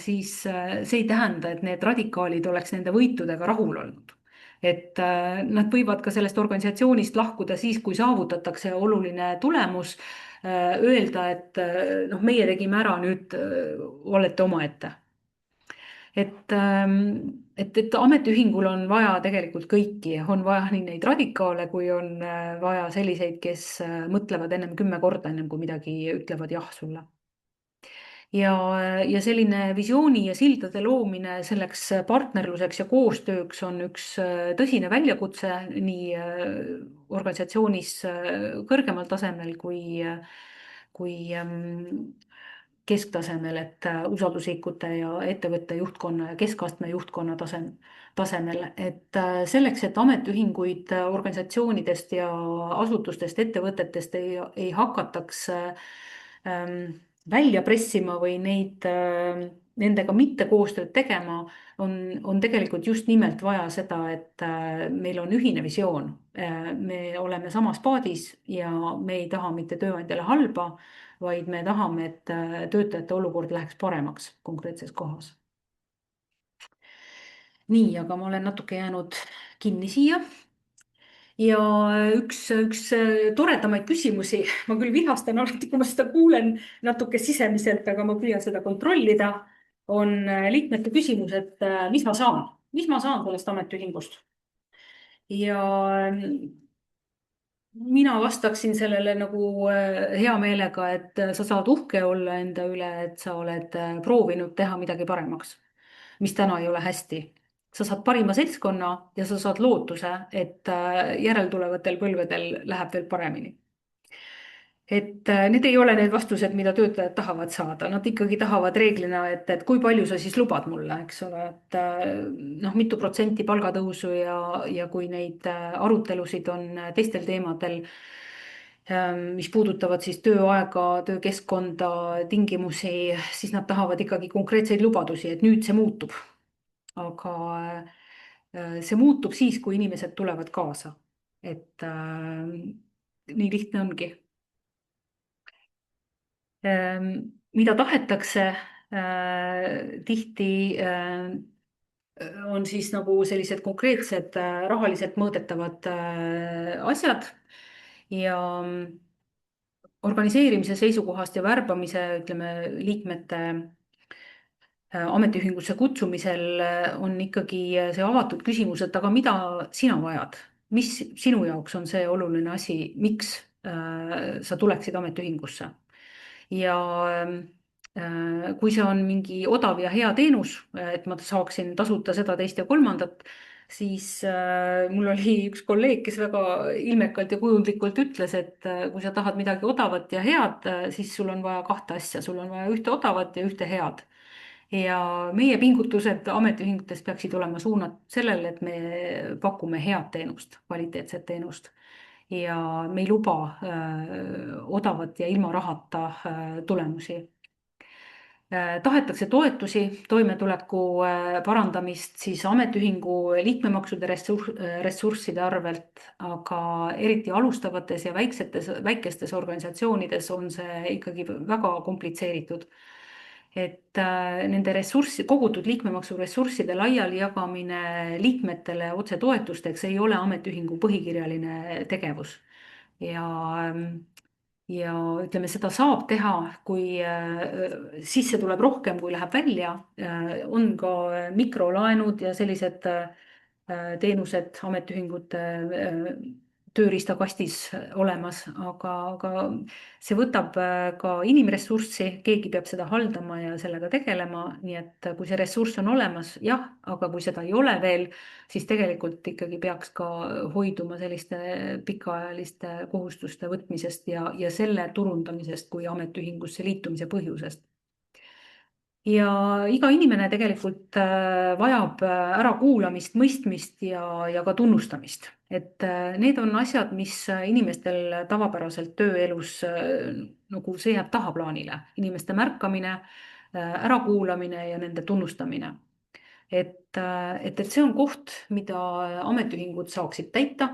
siis see ei tähenda, et need radikaalid oleks nende võitudega rahul olnud. Et nad võivad ka sellest organisatsioonist lahkuda siis, kui saavutatakse oluline tulemus, öelda, et noh, meie tegime ära, nüüd olete omaette. Et ametiühingul on vaja tegelikult kõiki, on vaja nii neid radikaale, kui on vaja selliseid, kes mõtlevad ennem 10 korda, ennem kui midagi ütlevad jah sulle. Ja selline visiooni ja sildade loomine selleks partnerluseks ja koostööks on üks tõsine väljakutse nii organisatsioonis kõrgemal tasemel kui kesktasemel, et usaldusikute ja ettevõtte juhtkonna ja keskastme juhtkonna tasemel, et selleks, et ametiühinguid organisatsioonidest ja asutustest, ettevõtetest ei hakataks välja pressima või nendega mitte koostööd tegema, on tegelikult just nimelt vaja seda, et meil on ühine visioon. Me oleme samas paadis ja me ei taha mitte tööandjale halba, vaid me tahame, et töötajate olukord läheks paremaks konkreetses kohas. nii, aga ma olen natuke jäänud kinni siia. Ja üks toredamaid küsimusi, ma küll vihastan alati, kui ma seda kuulen natuke sisemiselt, aga ma püüan seda kontrollida, on liikmete küsimus, et mis ma saan sellest ametiühingust? Ja mina vastaksin sellele nagu hea meelega, et sa saad uhke olla enda üle, et sa oled proovinud teha midagi paremaks, mis täna ei ole hästi. Sa saad parima seltskonna ja sa saad lootuse, et järeltulevatel põlvedel läheb veel paremini. Et need ei ole need vastused, mida töötajad tahavad saada, nad ikkagi tahavad reeglina, et kui palju sa siis lubad mulle, eks ole, et noh, mitu protsenti palgatõusu ja kui neid arutelusid on teistel teemadel, mis puudutavad siis tööaega, töökeskkonda, tingimusi, siis nad tahavad ikkagi konkreetseid lubadusi, et nüüd see muutub. Aga see muutub siis, kui inimesed tulevad kaasa. Et nii lihtne ongi. Mida tahetakse Tihti on siis nagu sellised konkreetsed rahaliselt mõõdetavad asjad ja organiseerimise seisukohast ja värbamise, ütleme, liikmete ametiühingusse kutsumisel on ikkagi see avatud küsimus, et aga mida sina vajad, mis sinu jaoks on see oluline asi, miks sa tuleksid ametiühingusse ja kui see on mingi odav ja hea teenus, et ma saaksin tasuta seda, teist ja kolmandat, siis mul oli üks kolleeg, kes väga ilmekalt ja kujundlikult ütles, et kui sa tahad midagi odavat ja head, siis sul on vaja kahte asja, sul on vaja ühte odavat ja ühte head. Ja meie pingutused ametiühingutes peaksid olema suunatud sellele, et me pakume head teenust, kvaliteetset teenust ja me ei luba odavat ja ilma rahata tulemusi. Tahetakse toetusi, toimetuleku parandamist siis ametiühingu liikmemaksude ressursside arvelt, aga eriti alustavates ja väikestes organisatsioonides on see ikkagi väga komplitseeritud. Et nende kogutud liikmemaksu ressursside laialijagamine liikmetele otsetoetusteks ei ole ametiühingu põhikirjaline tegevus. Ja ja ütleme, seda saab teha, kui sisse tuleb rohkem, kui läheb välja. On ka mikrolaenud ja sellised teenused ametiühingute tööriistakastis olemas, aga see võtab ka inimressurssi, keegi peab seda haldama ja sellega tegelema, nii et kui see ressurss on olemas, jah, aga kui seda ei ole veel, siis tegelikult ikkagi peaks ka hoiduma selliste pikaajaliste kohustuste võtmisest ja selle turundamisest kui ametiühingusse liitumise põhjusest. Ja iga inimene tegelikult vajab ärakuulamist, mõistmist ja ka tunnustamist. Et need on asjad, mis inimestel tavapäraselt tööelus nagu see jääb tahaplaanile. Inimeste märkamine, ärakuulamine ja nende tunnustamine. Et see on koht, mida ametiühingud saaksid täita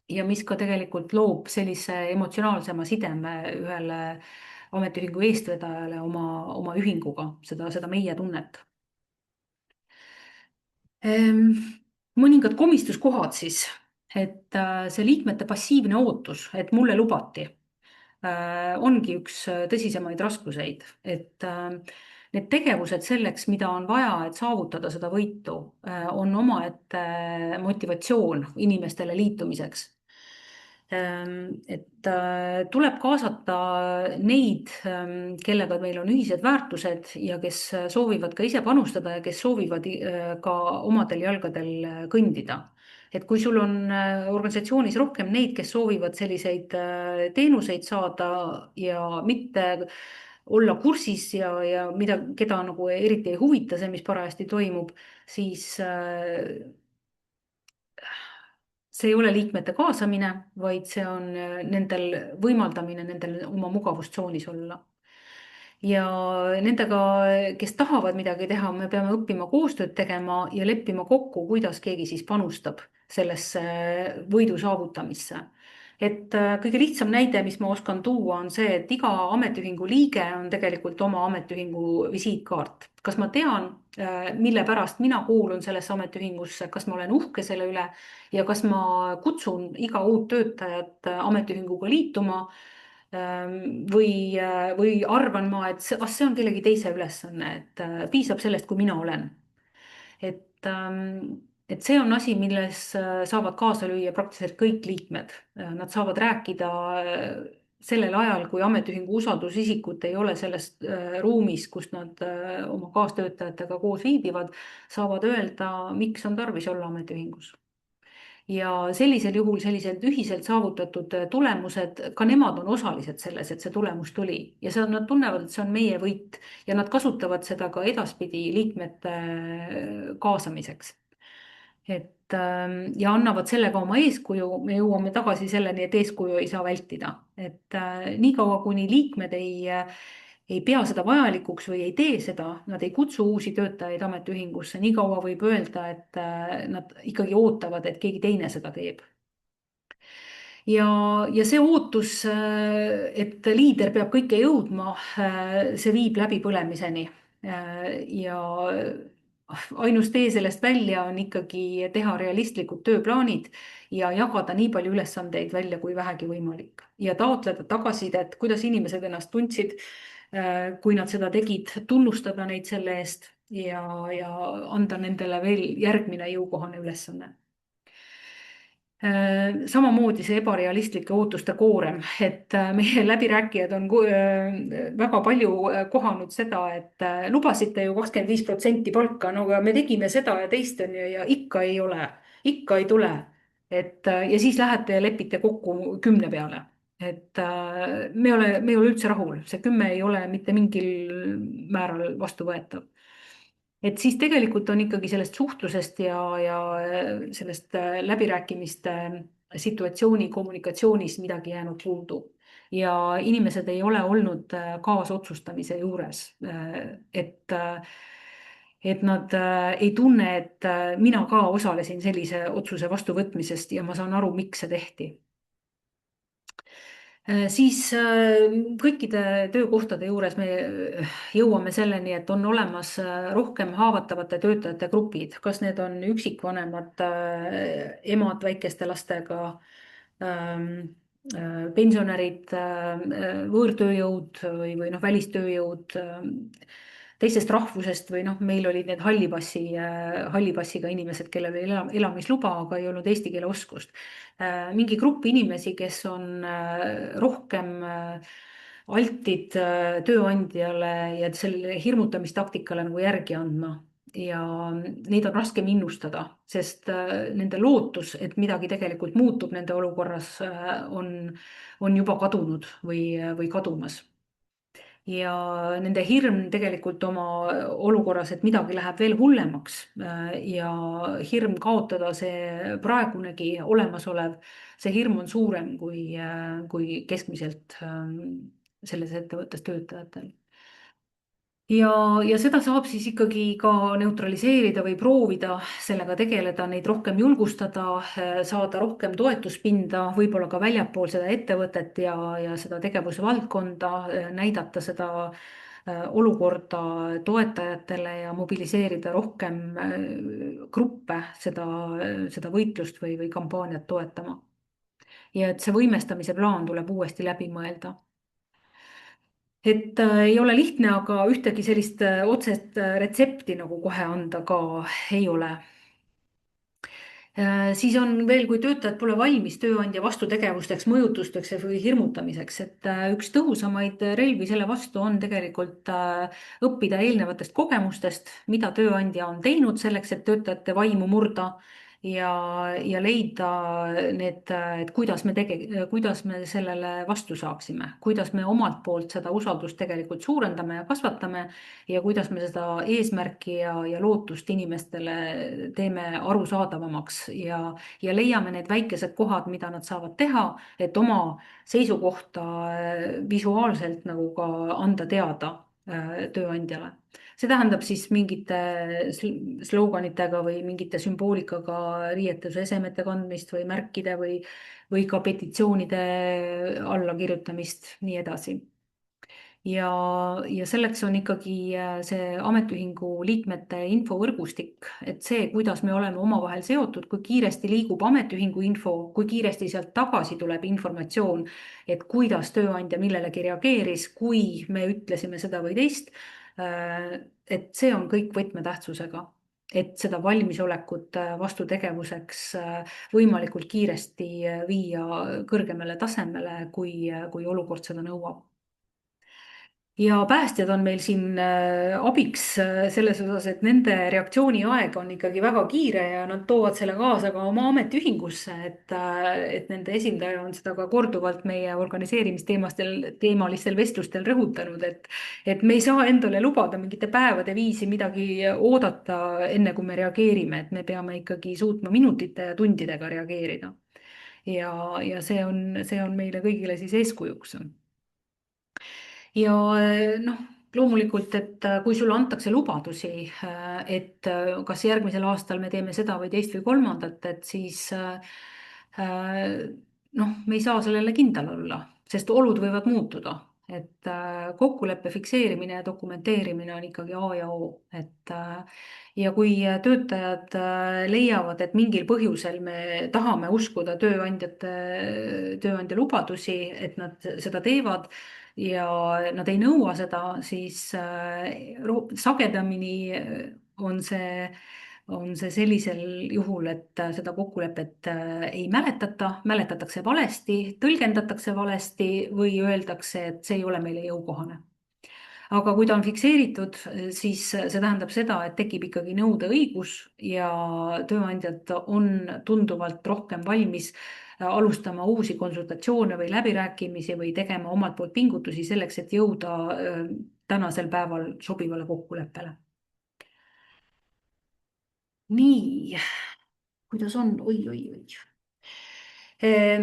ja mis ka tegelikult loob sellise emotsionaalsema sideme ühele ametiühingu eestvedajale oma ühinguga, seda meie tunnet. Mõningad komistuskohad siis, et see liikmete passiivne ootus, et mulle lubati, ongi üks tõsisemaid raskuseid, et need tegevused selleks, mida on vaja, et saavutada seda võitu, on omaette motivatsioon inimestele liitumiseks. Et tuleb kaasata neid, kellega meil on ühised väärtused ja kes soovivad ka ise panustada ja kes soovivad ka omadel jalgadel kõndida. Et kui sul on organisatsioonis rohkem neid, kes soovivad selliseid teenuseid saada ja mitte olla kursis ja keda nagu eriti ei huvita see, mis parajasti toimub, siis see ei ole liikmete kaasamine, vaid see on nendel võimaldamine nendel oma mugavustsoonis olla. Ja nendega, kes tahavad midagi teha, me peame õppima koostööd tegema ja leppima kokku, kuidas keegi siis panustab sellesse võidu saavutamisse. Et kõige lihtsam näide, mis ma oskan tuua, on see, et iga ametiühingu liige on tegelikult oma ametiühingu visiitkaart. Kas ma tean, mille pärast mina kuulun sellesse ametiühingusse, kas ma olen uhke selle üle ja kas ma kutsun iga uut töötajat ametiühinguga liituma või arvan ma, et see on kellegi teise ülesanne, et piisab sellest, kui mina olen. Et, et see on asi, milles saavad kaasa lüüa praktiliselt kõik liikmed. Nad saavad rääkida sellel ajal, kui ametiühingu usaldusisikut ei ole selles ruumis, kus nad oma kaastöötajatega koos viibivad, saavad öelda, miks on tarvis olla ametiühingus. Ja sellisel juhul sellised ühiselt saavutatud tulemused, ka nemad on osalised selles, et see tulemus tuli ja nad tunnevad, et see on meie võit ja nad kasutavad seda ka edaspidi liikmete kaasamiseks. Et ja annavad sellega oma eeskuju, me jõuame tagasi selleni, et eeskuju ei saa vältida, et niikaua kuni liikmed ei pea seda vajalikuks või ei tee seda, nad ei kutsu uusi töötajaid ametiühingusse, nii kaua võib öelda, et nad ikkagi ootavad, et keegi teine seda teeb. Ja see ootus, et liider peab kõike jõudma, see viib läbipõlemiseni. ja ainus tee sellest välja on ikkagi teha realistlikud tööplaanid ja jagada nii palju ülesandeid välja kui vähegi võimalik ja taotleda tagasisidet, kuidas inimesed ennast tundsid, kui nad seda tegid, tunnustada neid selle eest ja anda nendele veel järgmine jõukohane ülesanne. Samamoodi see ebarealistlike ootuste koorem, et meie läbirääkijad on väga palju kohanud seda, et lubasite ju 25% palka, no aga me tegime seda ja teist on ju ja ikka ei ole, ikka ei tule. Ja siis lähete ja lepite kokku 10 peale. Me ei ole üldse rahul, see 10 ei ole mitte mingil määral vastuvõetav. Et siis tegelikult on ikkagi sellest suhtlusest ja sellest läbirääkimiste situatsiooni kommunikatsioonis midagi jäänud puudu. Ja inimesed ei ole olnud kaasotsustamise juures. Et, et nad ei tunne, et mina ka osalesin sellise otsuse vastuvõtmisest ja ma saan aru, miks see tehti. Siis kõikide töökohtade juures me jõuame selleni, et on olemas rohkem haavatavate töötajate grupid, kas need on üksikvanemad, emad väikeste lastega, pensionärid, võõrtööjõud või noh, välistööjõud teisest rahvusest või noh, meil olid need halli passiga inimesed, kellel oli elamisluba, aga ei olnud eesti keele oskust. Mingi grupp inimesi, kes on rohkem altid tööandjale ja selle hirmutamistaktikale nagu järgi andma. Ja neid on raskem innustada, sest nende lootus, et midagi tegelikult muutub nende olukorras, on juba kadunud või kadumas ja nende hirm tegelikult oma olukorras, et midagi läheb veel hullemaks ja hirm kaotada see praegunegi olemasolev, see hirm on suurem kui keskmiselt selles ettevõttes töötajatel. Ja seda saab siis ikkagi ka neutraliseerida või proovida sellega tegeleda, neid rohkem julgustada, saada rohkem toetuspinda, võib-olla ka väljapool seda ettevõtet ja seda tegevusvaldkonda, näidata seda olukorda toetajatele ja mobiliseerida rohkem gruppe seda võitlust või kampaaniat toetama. Ja et see võimestamise plaan tuleb uuesti läbi mõelda. Et ei ole lihtne, aga ühtegi sellist otsest retsepti nagu kohe anda ka ei ole. Siis on veel, kui töötajad pole valmis tööandja vastutegevusteks, mõjutusteks või hirmutamiseks, et üks tõhusamaid relvi selle vastu on tegelikult õppida eelnevatest kogemustest, mida tööandja on teinud selleks, et töötajate vaimu murda ja leida need, et kuidas me sellele vastu saaksime, kuidas me omalt poolt seda usaldust tegelikult suurendame ja kasvatame ja kuidas me seda eesmärki ja lootust inimestele teeme arusaadavamaks ja leiame need väikesed kohad, mida nad saavad teha, et oma seisukohta visuaalselt nagu ka anda teada tööandjale. See tähendab siis mingite sloganitega või mingite sümboolikaga riietusesemete kandmist või märkide või ka petitsioonide allakirjutamist, nii edasi. Ja selleks on ikkagi see ametiühingu liikmete infovõrgustik, et see, kuidas me oleme omavahel seotud, kui kiiresti liigub ametiühingu info, kui kiiresti sealt tagasi tuleb informatsioon, et kuidas tööandja millelegi reageeris, kui me ütlesime seda või teist. Et see on kõik võtmetähtsusega, et seda valmisolekut vastutegevuseks võimalikult kiiresti viia kõrgemale tasemele, kui olukord seda nõuab. Ja päästjad on meil siin abiks selles osas, et nende reaktsiooniaeg on ikkagi väga kiire ja nad toovad selle kaasa ka oma ametiühingusse, et nende esindaja on seda ka korduvalt meie teemalistel vestlustel rõhutanud, et me ei saa endale lubada mingite päevade viisi midagi oodata, enne kui me reageerime, et me peame ikkagi suutma minutite ja tundidega reageerida. Ja see on meile kõigile siis eeskujuks. Ja noh, loomulikult, et kui sulle antakse lubadusi, et kas järgmisel aastal me teeme seda või teist või kolmandat, et siis noh, me ei saa sellele kindel olla, sest olud võivad muutuda. et kokkuleppe fikseerimine ja dokumenteerimine on ikkagi A ja O, et ja kui töötajad leiavad, et mingil põhjusel me tahame uskuda tööandja lubadusi, et nad seda teevad ja nad ei nõua seda, siis sagedamini on see sellisel juhul, et seda kokkulepet ei mäletata, mäletatakse valesti, tõlgendatakse valesti või öeldakse, et see ei ole meile jõukohane. Aga kui ta on fikseeritud, siis see tähendab seda, et tekib ikkagi nõudeõigus ja tööandjad on tunduvalt rohkem valmis alustama uusi konsultatsioone või läbirääkimisi või tegema omalt poolt pingutusi selleks, et jõuda tänasel päeval sobivale kokkuleppele. nii, kuidas on? Oi.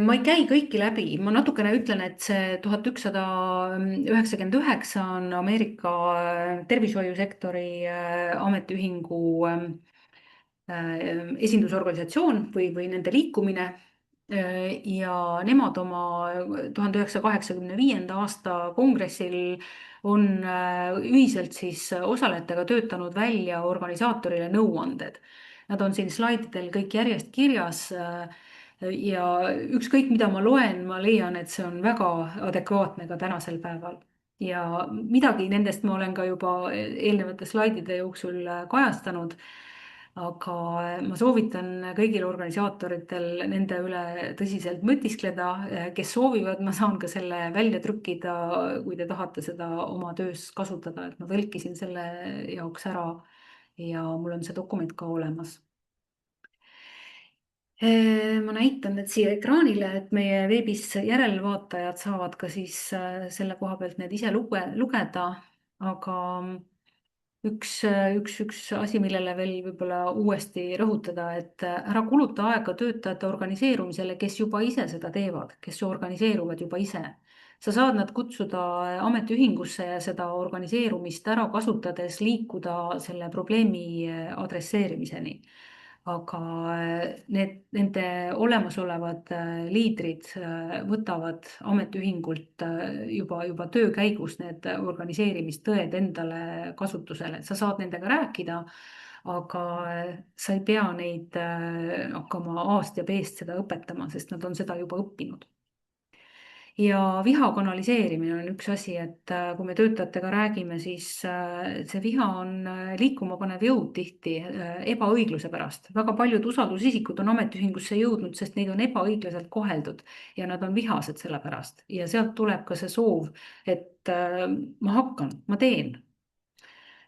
Ma ei käi kõiki läbi, ma natukene ütlen, et see 1199 on Ameerika tervishoiusektori ametiühingu esindusorganisatsioon või nende liikumine. Ja nemad oma 1985. aasta kongressil on ühiselt siis osalejatega töötanud välja organisaatorile nõuanded. Nad on siin slaididel kõik järjest kirjas. Ja ükskõik, mida ma loen, ma leian, et see on väga adekvaatne ka tänasel päeval. Ja midagi nendest ma olen ka juba eelnevate slaidide jooksul kajastanud. Aga ma soovitan kõigil organisaatoritel nende üle tõsiselt mõtiskleda. Kes soovivad, ma saan ka selle välja trükkida, kui te tahate seda oma töös kasutada, et ma tõlkisin selle jaoks ära ja mul on see dokument ka olemas. Ma näitan need siia ekraanile, et meie veebis järelvaatajad saavad ka siis selle koha pealt need ise lugeda. Aga üks asi, millele veel võib-olla uuesti rõhutada, et ära kuluta aega töötajate organiseerumisele, kes juba ise seda teevad, kes organiseeruvad juba ise. Sa saad nad kutsuda ametiühingusse ja seda organiseerumist ära kasutades liikuda selle probleemi adresseerimiseni. Aga nende olemasolevad liidrid võtavad ametiühingult juba töö käigus need organiseerimistõed endale kasutusele. Sa saad nendega rääkida, aga sa ei pea neid hakkama A-st ja B-st seda õpetama, sest nad on seda juba õppinud. Ja viha kanaliseerimine on üks asi, et kui me töötajatega räägime, siis see viha on liikuma panev jõud tihti ebaõigluse pärast. Väga paljud usaldusisikud on ametiühingusse jõudnud, sest neid on ebaõiglaselt koheldud ja nad on vihased selle pärast. Ja sealt tuleb ka see soov, et ma hakkan, ma teen.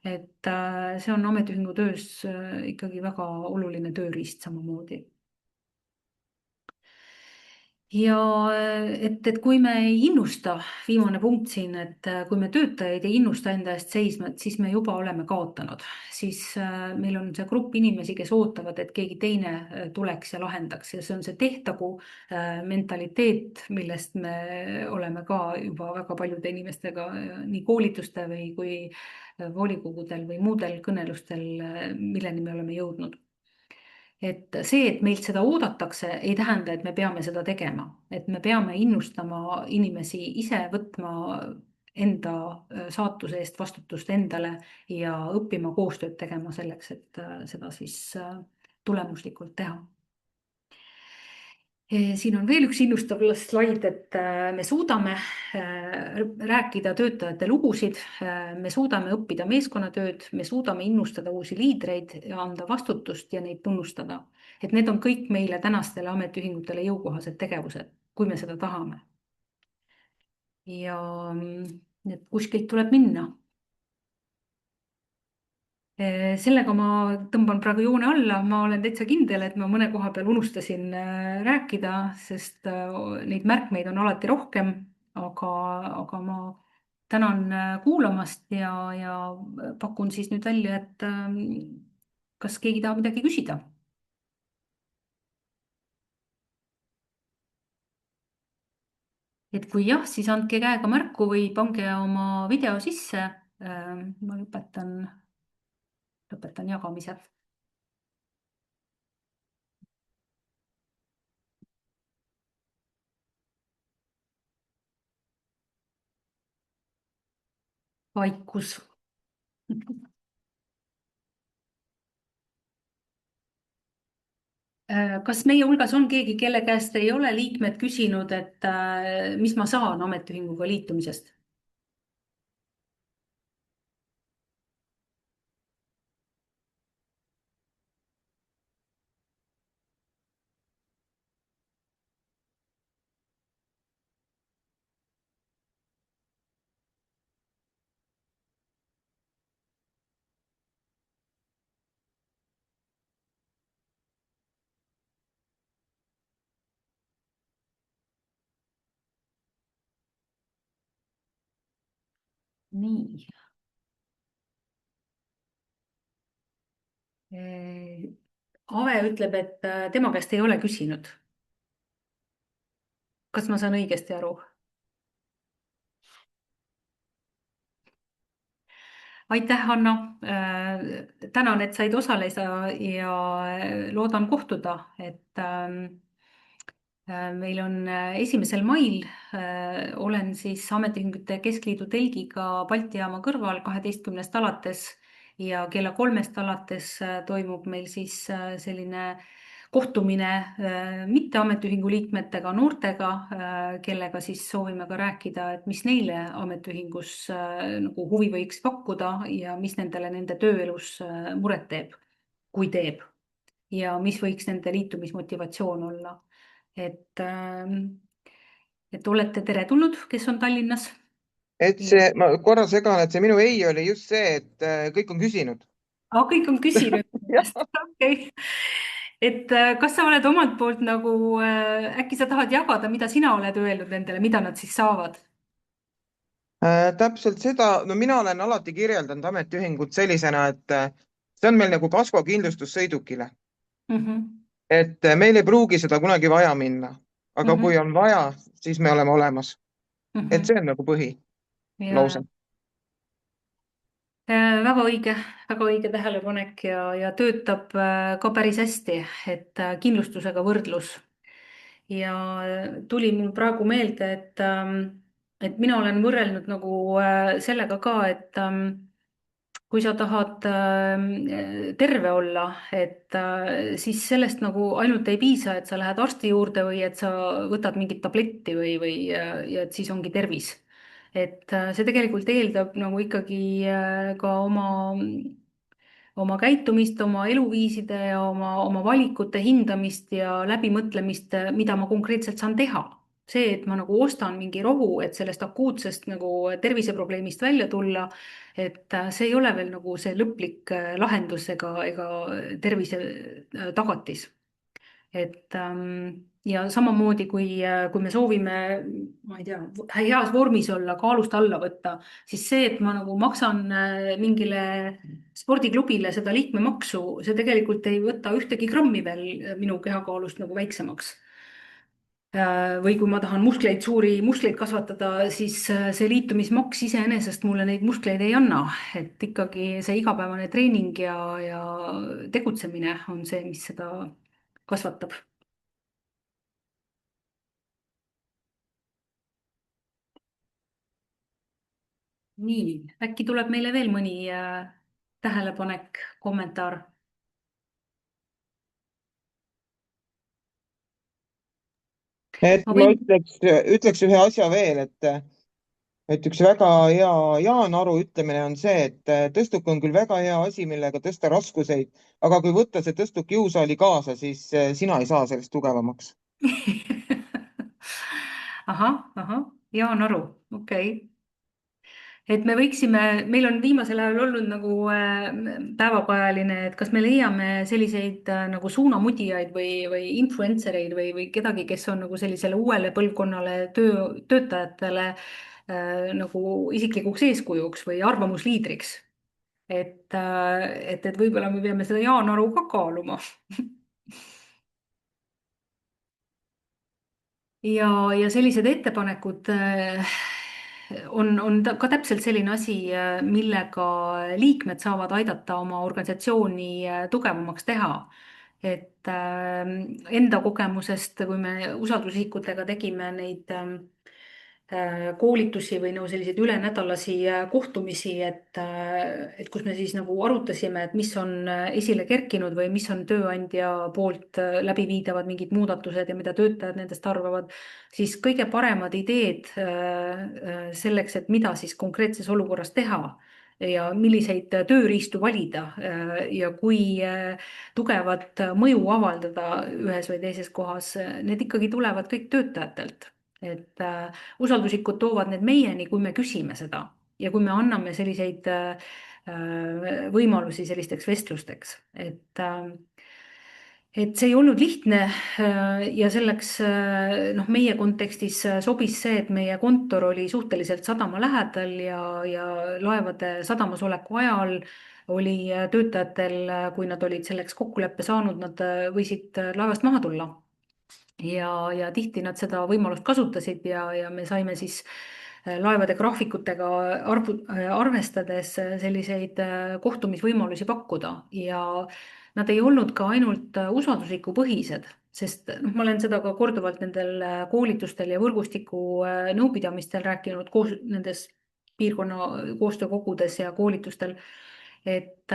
Et see on ametiühingu töös ikkagi väga oluline tööriist samamoodi. Ja et kui me ei innusta, viimane punkt siin, et kui me töötajaid ei innusta enda eest seisma, et siis me juba oleme kaotanud. Siis meil on see grupp inimesi, kes ootavad, et keegi teine tuleks ja lahendaks ja see on see tehtagu mentaliteet, millest me oleme ka juba väga paljude inimestega nii koolituste või kui volikogudel või muudel kõnelustel, milleni me oleme jõudnud. Et see, et meilt seda oodatakse, ei tähenda, et me peame seda tegema, et me peame innustama inimesi ise võtma enda saatuse eest vastutust endale ja õppima koostööd tegema selleks, et seda siis tulemuslikult teha. Siin on veel üks innustav slaid, et me suudame rääkida töötajate lugusid, me suudame õppida meeskonnatööd, me suudame innustada uusi liidreid ja anda vastutust ja neid tunnustada. Et need on kõik meile tänastele ametiühingutele jõukohased tegevused, kui me seda tahame. Ja et kuskilt tuleb minna. Sellega ma tõmban praegu joone alla, ma olen täitsa kindel, et ma mõne koha peal unustasin rääkida, sest neid märkmeid on alati rohkem, aga ma tänan kuulamast ja pakun siis nüüd välja, et kas keegi tahab midagi küsida? Et kui jah, siis andke käega märku või pange oma video sisse. Ma lõpetan jagamise. vaikus. Kas meie hulgas on keegi, kelle käest ei ole liikmed küsinud, et mis ma saan ametiühinguga liitumisest? nii. Eh, Ave ütleb, et tema käest ei ole küsinud. Kas ma saan õigesti aru? Aitäh, Hanno. Tänan, et said osaleda ja loodan kohtuda, et meil on 1. mail, olen siis Ametiühingute Keskliidu telgiga Balti jaama kõrval 12 alates ja kella 3 alates toimub meil siis selline kohtumine mitteametiühingu liikmetega, noortega, kellega siis soovime ka rääkida, et mis neile ametiühingus nagu huvi võiks pakkuda ja mis nendele nende tööelus muret teeb, kui teeb ja mis võiks nende liitumismotivatsioon olla. et, ähm, et olete teretulnud, kes on Tallinnas. et Ja, see, ma korra segan, et see minu ei oli just see, et kõik on küsinud. kõik on küsinud sellest, okei. Et kas sa oled omalt poolt nagu, äkki sa tahad jagada, mida sina oled öelnud nendele, mida nad siis saavad? Täpselt seda, no mina olen alati kirjeldanud ametiühingut sellisena, et see on meil nagu kaskokindlustus sõidukile, Mhm, et meil ei pruugi seda kunagi vaja minna, aga mhm, kui on vaja, siis me oleme olemas. Et see mhm. on nagu põhilause. Ja väga õige tähelepanek ja töötab ka päris hästi, et kindlustusega võrdlus. Ja tuli mul praegu meelde, et mina olen võrrelnud nagu sellega ka, et kui sa tahad terve olla, et siis sellest nagu ainult ei piisa, et sa lähed arsti juurde või et sa võtad mingit tabletti ja et siis ongi tervis. Et see tegelikult eeldab nagu ikkagi ka oma käitumist, oma eluviiside ja oma valikute hindamist ja läbimõtlemist, mida ma konkreetselt saan teha. See, et ma nagu ostan mingi rohu, et sellest akuutsest nagu terviseprobleemist välja tulla, et see ei ole veel nagu see lõplik lahendus ega tervise tagatis. Et ja samamoodi, kui me soovime, ma ei tea, heas vormis olla, kaalust alla võtta, siis see, et ma nagu maksan mingile spordiklubile seda liikmemaksu, see tegelikult ei võta ühtegi grammi veel minu kehakaalust nagu väiksemaks. Või kui ma tahan suuri muskleid kasvatada, siis see liitumismaks iseenesest mulle neid muskleid ei anna, et ikkagi see igapäevane treening ja tegutsemine on see, mis seda kasvatab. nii, äkki tuleb meile veel mõni tähelepanek, kommentaar? et ma ma võin ütleks ühe asja veel, et üks väga hea Jaan Aru ütlemine on see, et tõstuk on küll väga hea asi, millega tõsta raskuseid, aga kui võtta see tõstuk jõusaali kaasa, siis sina ei saa sellest tugevamaks. ahah, Jaan Aru, okei. Et me võiksime, meil on viimasel ajal olnud nagu päevakajaline, et kas me leiame selliseid nagu suunamudijaid või influencer eid või kedagi, kes on nagu sellisele uuele põlvkonnale töötajatele nagu isiklikuks eeskujuks või arvamusliidriks. Et võib-olla me peame seda Jaan Aru ka kaaluma. ja sellised ettepanekud ka täpselt selline asi, millega liikmed saavad aidata oma organisatsiooni tugevamaks teha. Et enda kogemusest, kui me usaldusisikutega tegime neid koolitusi või nagu selliseid ülenädalasi kohtumisi, et kus me siis nagu arutasime, et mis on esile kerkinud või mis on tööandja poolt läbiviidavad mingid muudatused ja mida töötajad nendest arvavad, siis kõige paremad ideed selleks, et mida siis konkreetses olukorras teha ja milliseid tööriistu valida ja kui tugevat mõju avaldada ühes või teises kohas, need ikkagi tulevad kõik töötajatelt. et usaldusisikud toovad need meieni, kui me küsime seda ja kui me anname selliseid võimalusi sellisteks vestlusteks, et see ei olnud lihtne ja selleks noh, meie kontekstis sobis see, et meie kontor oli suhteliselt sadama lähedal ja laevade sadamas oleku ajal oli töötajatel, kui nad olid selleks kokkuleppe saanud, nad võisid laevast maha tulla ja tihti nad seda võimalust kasutasid ja me saime siis laevade graafikutega arvestades selliseid kohtumisvõimalusi pakkuda ja nad ei olnud ka ainult usalduslikupõhised, sest noh, ma olen seda ka korduvalt nendel koolitustel ja võrgustiku nõupidamistel rääkinud koos nendes piirkonna koostöökogudes ja koolitustel, et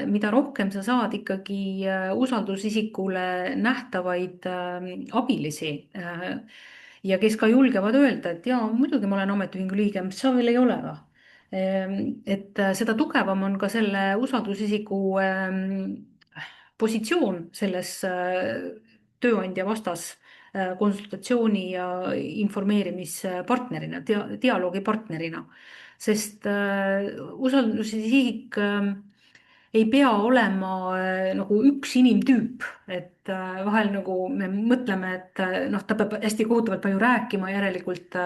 mida rohkem sa saad ikkagi usaldusisikule nähtavaid abilisi ja kes ka julgevad öelda, et jaa, muidugi ma olen ametiühingu liige, mis sa veel ei ole või? Et seda tugevam on ka selle usaldusisiku positsioon selles tööandja vastas konsultatsiooni ja informeerimispartnerina, dialoogipartnerina, sest usaldusisik ei pea olema nagu üks inimtüüp, et vahel nagu me mõtleme, et noh, ta peab hästi kohutavalt palju rääkima, järelikult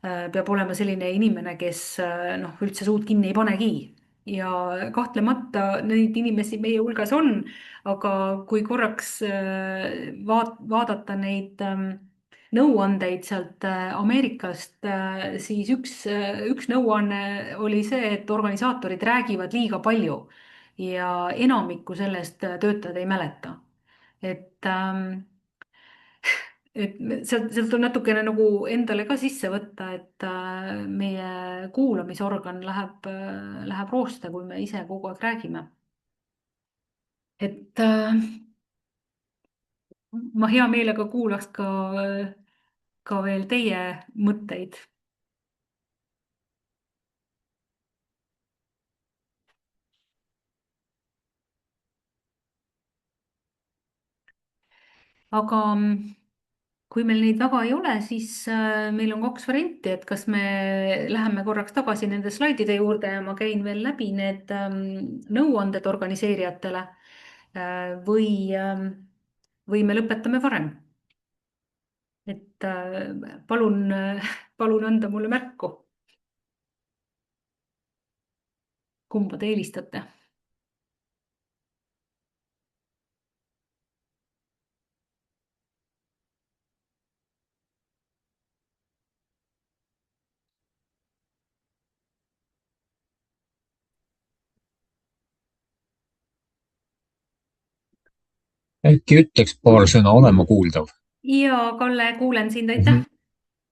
peab olema selline inimene, kes noh, üldse suud kinni ei panegi. ja kahtlemata neid inimesi meie hulgas on, aga kui korraks vaadata neid nõuandeid sealt Ameerikast, siis üks nõuanne oli see, et organisaatorid räägivad liiga palju ja enamikku sellest töötajad ei mäleta. et sealt on natukene nagu endale ka sisse võtta, et meie kuulamisorgan läheb rooste, kui me ise kogu aeg räägime. et ma hea meelega kuulaks ka veel teie mõtteid. aga kui meil neid väga ei ole, siis meil on kaks varianti, et kas me läheme korraks tagasi nende slaidide juurde ja ma käin veel läbi need nõuanded organiseerijatele või me lõpetame varem. et palun, palun anda mulle märku, kumba te eelistate. äkki ütleks paar sõna, olen ma kuuldav? ja Kalle, kuulen sind, Mhm. aitäh.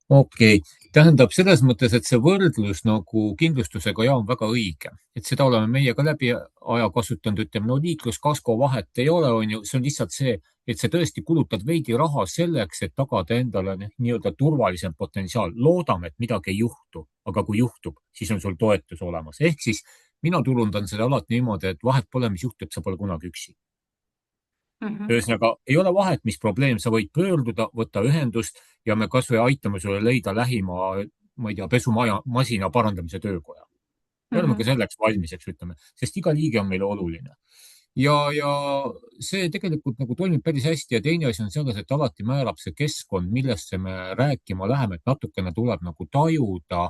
Okei. Tähendab selles mõttes, et see võrdlus nagu kindlustusega ja on väga õige, et seda oleme meie ka läbi aja kasutanud, ütleme, no liikluskasko vahet ei ole, on ju, see on lihtsalt see, et sa tõesti kulutad veidi raha selleks, et tagada endale nii-öelda turvalisem potentsiaal. loodame, et midagi ei juhtu, aga kui juhtub, siis on sul toetus olemas. ehk siis mina turundan seda alati niimoodi, et vahet pole, mis juhtub, sa pole kunagi üksi. Ühesõnaga, ei ole vahet, mis probleem, sa võid pöörduda, võtta ühendust ja me kasvõi aitame sulle leida lähima, ma ei tea, pesumasina parandamise töökoja. Me oleme ka selleks valmis, eks ütleme, sest iga liige on meile oluline. Ja see tegelikult nagu toimib päris hästi ja teine asi on selles, et alati määrab see keskkond, millesse me rääkima läheme, et natukene tuleb nagu tajuda,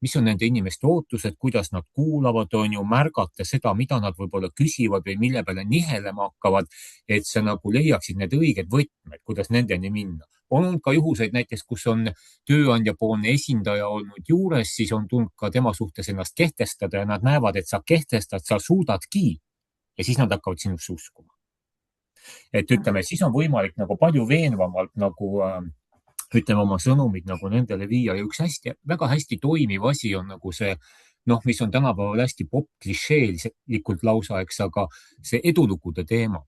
mis on nende inimeste ootused, kuidas nad kuulavad, on ju, märgata seda, mida nad võib-olla küsivad või mille peale nihelema hakkavad, et sa nagu leiaksid need õiged võtmed, kuidas nendeni minna. On olnud ka juhuseid näiteks, kus on tööandjapoolne esindaja olnud juures, siis on tulnud ka tema suhtes ennast kehtestada ja nad näevad, et sa kehtestad, sa suudadki ja siis nad hakkavad sinusse uskuma. Et ütleme, siis on võimalik nagu palju veenvamalt nagu ütleme, oma sõnumid nagu nendele viia ja üks väga hästi toimiv asi on nagu see, noh, mis on tänapäeval hästi popp klišeelikult lausa, eks, aga see edulugude teema,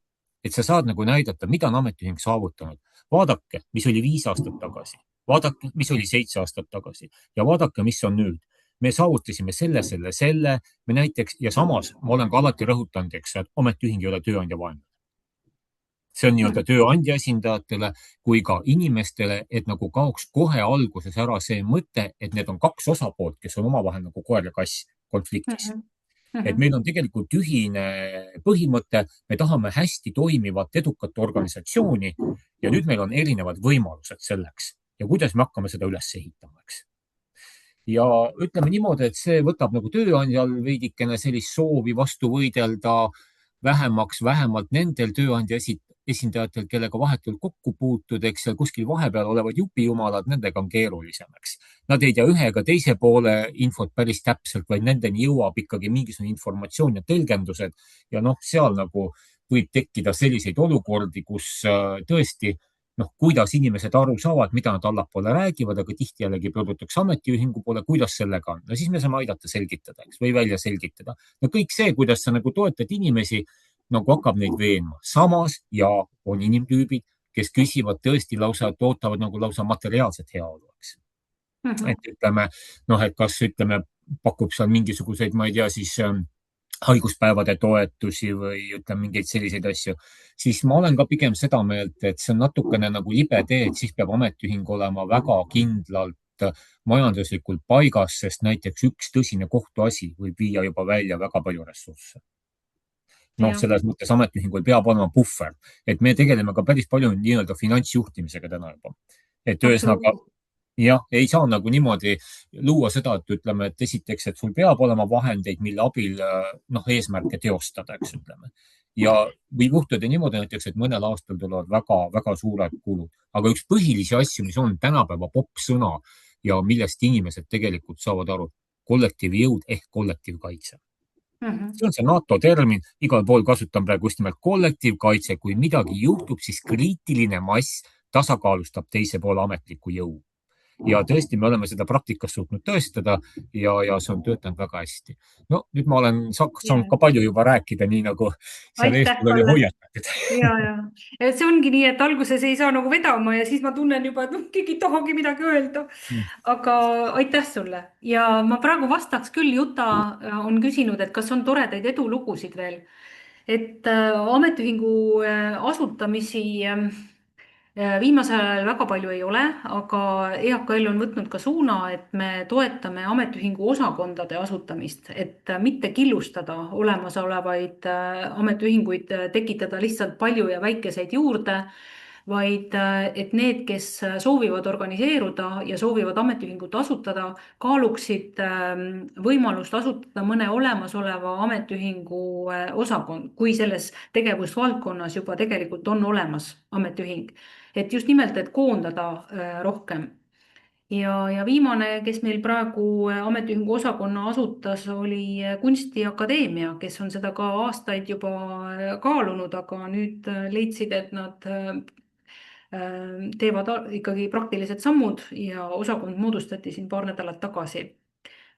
et sa saad nagu näidata, mida on ametiühing saavutanud. Vaadake, mis oli 5 aastat tagasi, vaadake, mis oli 7 aastat tagasi ja vaadake, mis on nüüd. Me saavutasime selle, me näiteks ja samas ma olen ka alati rõhutanud, eks, et ametiühing ei ole tööandja vaenlane. See on nii-öelda tööandja esindajatele kui ka inimestele, et nagu kaoks kohe alguses ära see mõte, et need on 2 osapoolt, kes on omavahel nagu koer ja kass konfliktis. Et meil on tegelikult ühine põhimõte, me tahame hästi toimivat, edukat organisatsiooni ja nüüd meil on erinevad võimalused selleks ja kuidas me hakkame seda üles ehitama, eks. Ja ütleme niimoodi, et see võtab nagu tööandjal veidikene sellist soovi vastu võidelda vähemaks vähemalt nendel tööandja esindajatel, kellega vahetult kokku puutud, eks seal kuskil vahepeal olevad jupijumalad, nendega on keerulisem, eks. Nad ei tea ühe ega teise poole infot päris täpselt, vaid nendeni jõuab ikkagi mingisugune informatsioon ja tõlgendused ja noh, seal nagu võib tekkida selliseid olukordi, kus tõesti noh, kuidas inimesed aru saavad, mida nad allapoole räägivad, aga tihti jällegi pöördutakse ametiühingu poole, kuidas sellega on. No siis me saame aidata selgitada, eks, või välja selgitada. No kõik see, kuidas sa nagu toetad inimesi, nagu hakkab neid veenma. Samas ja on inimtüübid, kes küsivad tõesti lausa, et ootavad nagu lausa materiaalset heaolu, eks. Et ütleme, noh, et kas ütleme, pakub seal mingisuguseid, ma ei tea, siis haiguspäevade toetusi või ütleme mingeid selliseid asju, siis ma olen ka pigem seda meelt, et see on natukene nagu libe tee, et siis peab ametiühing olema väga kindlalt majanduslikult paigas, sest näiteks üks tõsine kohtuasi võib viia juba välja väga palju ressursse. Noh, selles mõttes ametiühingul peab olema puhver, et me tegeleme ka päris palju nii-öelda finantsjuhtimisega täna juba. Et ühesõnaga, jah, ei saa nagu niimoodi luua seda, et ütleme, et esiteks, et sul peab olema vahendeid, mille abil noh, eesmärke teostada, eks ütleme. Ja võib juhtuda niimoodi näiteks, et mõnel aastal tulevad väga suured kulud. Aga üks põhilisi asju, mis on tänapäeva popsõna ja millest inimesed tegelikult saavad aru, kollektiivjõud ehk kollektiivkaitse. See on see NATO termin, igal pool kasutan praegu just nimelt kollektiivkaitse, kui midagi juhtub, siis kriitiline mass tasakaalustab teise poole ametliku jõu. Ja tõesti, me oleme seda praktikas suutnud tõestada ja see on töötanud väga hästi. No nüüd ma olen saanud ka palju juba rääkida, nii nagu seal eespool oli hoiatatud. Ja see ongi nii, et alguses ei saa nagu vedama ja siis ma tunnen juba, et keegi ei tahagi midagi öelda. Aga aitäh sulle. Ja ma praegu vastaks küll, Juta on küsinud, et kas on toredaid edulugusid veel. Et ametiühingu asutamisi viimasel ajal väga palju ei ole, aga EAKL on võtnud ka suuna, et me toetame ametiühingu osakondade asutamist, et mitte killustada olemasolevaid ametiühinguid, tekitada lihtsalt palju ja väikeseid juurde, vaid et need, kes soovivad organiseeruda ja soovivad ametiühingut asutada, kaaluksid võimalust asutada mõne olemasoleva ametiühingu osakond, kui selles tegevusvaldkonnas juba tegelikult on olemas ametiühing. Et just nimelt, et koondada rohkem. Ja viimane, kes meil praegu ametiühingu osakonna asutas, oli Kunstiakadeemia, kes on seda ka aastaid juba kaalunud, aga nüüd leidsid, et nad teevad ikkagi praktilised sammud ja osakond moodustati siin paar nädalat tagasi.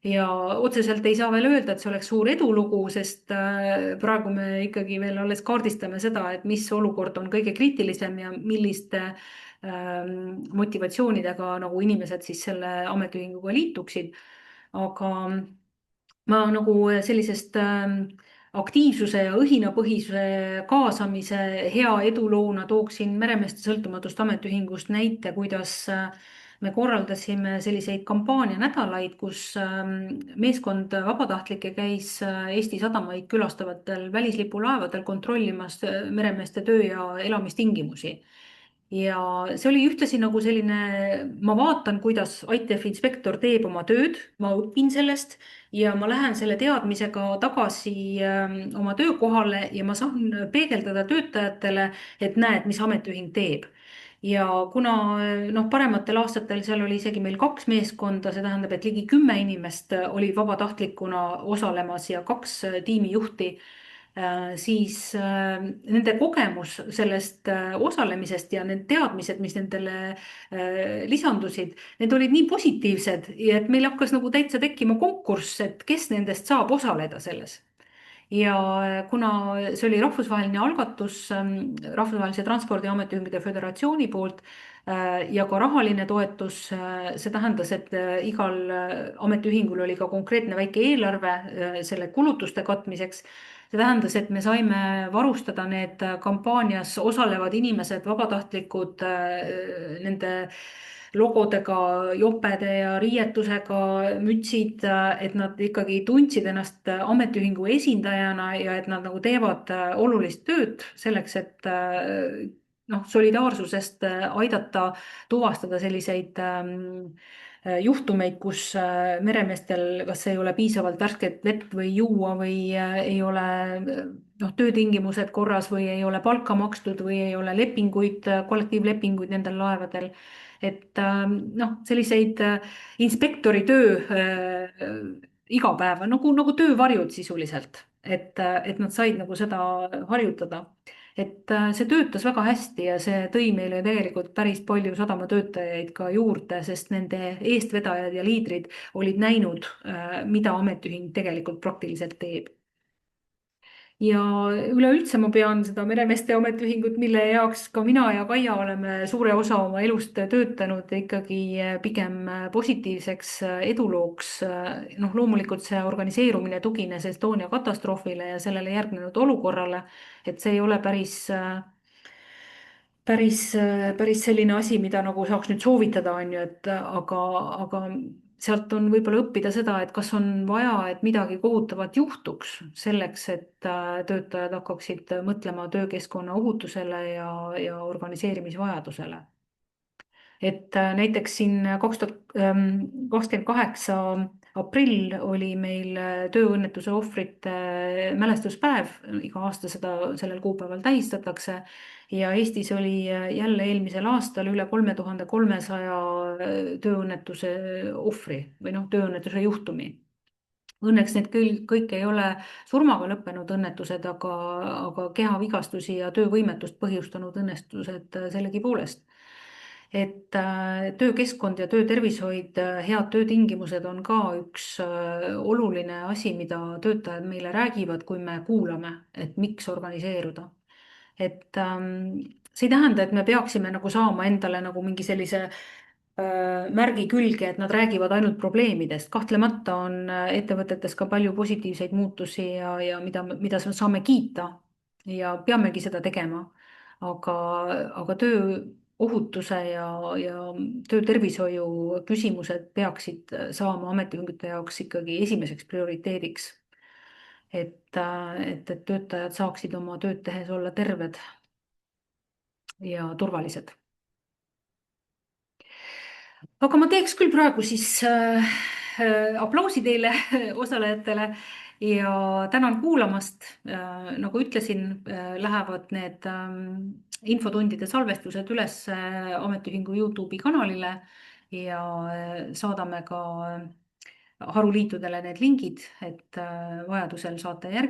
Ja otseselt ei saa veel öelda, et see oleks suur edulugu, sest praegu me ikkagi veel alles kaardistame seda, et mis olukord on kõige kriitilisem ja milliste motivatsioonidega nagu inimesed siis selle ametiühinguga liituksid. Aga ma nagu sellisest aktiivsuse ja õhinapõhise kaasamise hea eduloona tooksin Meremeeste Sõltumatust Ametiühingust näite, kuidas me korraldasime selliseid kampaanianädalaid, kus meeskond vabatahtlikke käis Eesti sadamaid külastavatel välislipulaevadel kontrollimas meremeeste töö ja elamistingimusi. Ja see oli ühtlasi nagu selline, ma vaatan, kuidas ITF inspektor teeb oma tööd, ma õpin sellest ja ma lähen selle teadmisega tagasi oma töökohale ja ma saan peegeldada töötajatele, et näed, mis ametiühing teeb. Ja kuna parematel aastatel seal oli isegi meil 2 meeskonda, see tähendab, et ligi 10 inimest olid vabatahtlikuna osalemas ja 2 tiimijuhti, siis nende kogemus sellest osalemisest ja need teadmised, mis nendele lisandusid, need olid nii positiivsed, et meil hakkas nagu täitsa tekkima konkurss, et kes nendest saab osaleda selles. Ja kuna see oli rahvusvaheline algatus Rahvusvahelise Transpordi Ametiühingute Föderatsiooni poolt ja ka rahaline toetus, see tähendas, et igal ametiühingul oli ka konkreetne väike eelarve selle kulutuste katmiseks. See tähendas, et me saime varustada need kampaanias osalevad inimesed, vabatahtlikud nende logodega, jopede ja riietusega, mütsid, et nad ikkagi tundsid ennast ametiühingu esindajana ja et nad nagu teevad olulist tööd selleks, et solidaarsusest aidata tuvastada selliseid juhtumeid, kus meremeestel kas ei ole piisavalt värsket vett või juua või ei ole töötingimused korras või ei ole palka makstud või ei ole lepinguid, kollektiivlepinguid nendel laevadel. Et selliseid inspektori töö igapäeva nagu töövarjud sisuliselt, et nad said nagu seda harjutada. Et see töötas väga hästi ja see tõi meile tegelikult päris palju sadamatöötajaid ka juurde, sest nende eestvedajad ja liidrid olid näinud, mida ametiühing tegelikult praktiliselt teeb. Ja üleüldse ma pean seda meremeeste ametiühingut, mille jaoks ka mina ja Kaia oleme suure osa oma elust töötanud, ikkagi pigem positiivseks edulooks. Loomulikult see organiseerumine tugines Estonia katastroofile ja sellele järgnenud olukorrale, et see ei ole päris selline asi, mida nagu saaks nüüd soovitada, on ju, et aga sealt on võib-olla õppida seda, et kas on vaja, et midagi kohutavat juhtuks selleks, et töötajad hakkaksid mõtlema töökeskkonna ohutusele ja organiseerimisvajadusele. Et näiteks siin 2028 aprill oli meil tööõnnetuse ohvrite mälestuspäev, iga aasta sellel kuupäeval tähistatakse. Ja Eestis oli jälle eelmisel aastal üle 3300 tööõnnetuse ohvri või tööõnnetuse juhtumi. Õnneks need kõik ei ole surmaga lõppenud õnnetused, aga kehavigastusi ja töövõimetust põhjustanud õnnetused sellegipoolest. Et töökeskkond ja töötervishoid, head töötingimused on ka üks oluline asi, mida töötajad meile räägivad, kui me kuulame, et miks organiseeruda. Et see ei tähenda, et me peaksime nagu saama endale nagu mingi sellise märgi külge, et nad räägivad ainult probleemidest. Kahtlemata on ettevõtetes ka palju positiivseid muutusi ja mida saame kiita ja peamegi seda tegema. Aga tööohutuse ja töötervishoiu küsimused peaksid saama ametiühingute jaoks ikkagi esimeseks prioriteediks. Et töötajad saaksid oma tööd tehes olla terved ja turvalised. Aga ma teeks küll praegu siis aplausi teile osalejatele ja tänan kuulamast. Nagu ütlesin, lähevad need infotundide salvestused üles ametiühingu YouTube'i kanalile ja saadame ka haruliitudele need lingid, et vajadusel saate järgi.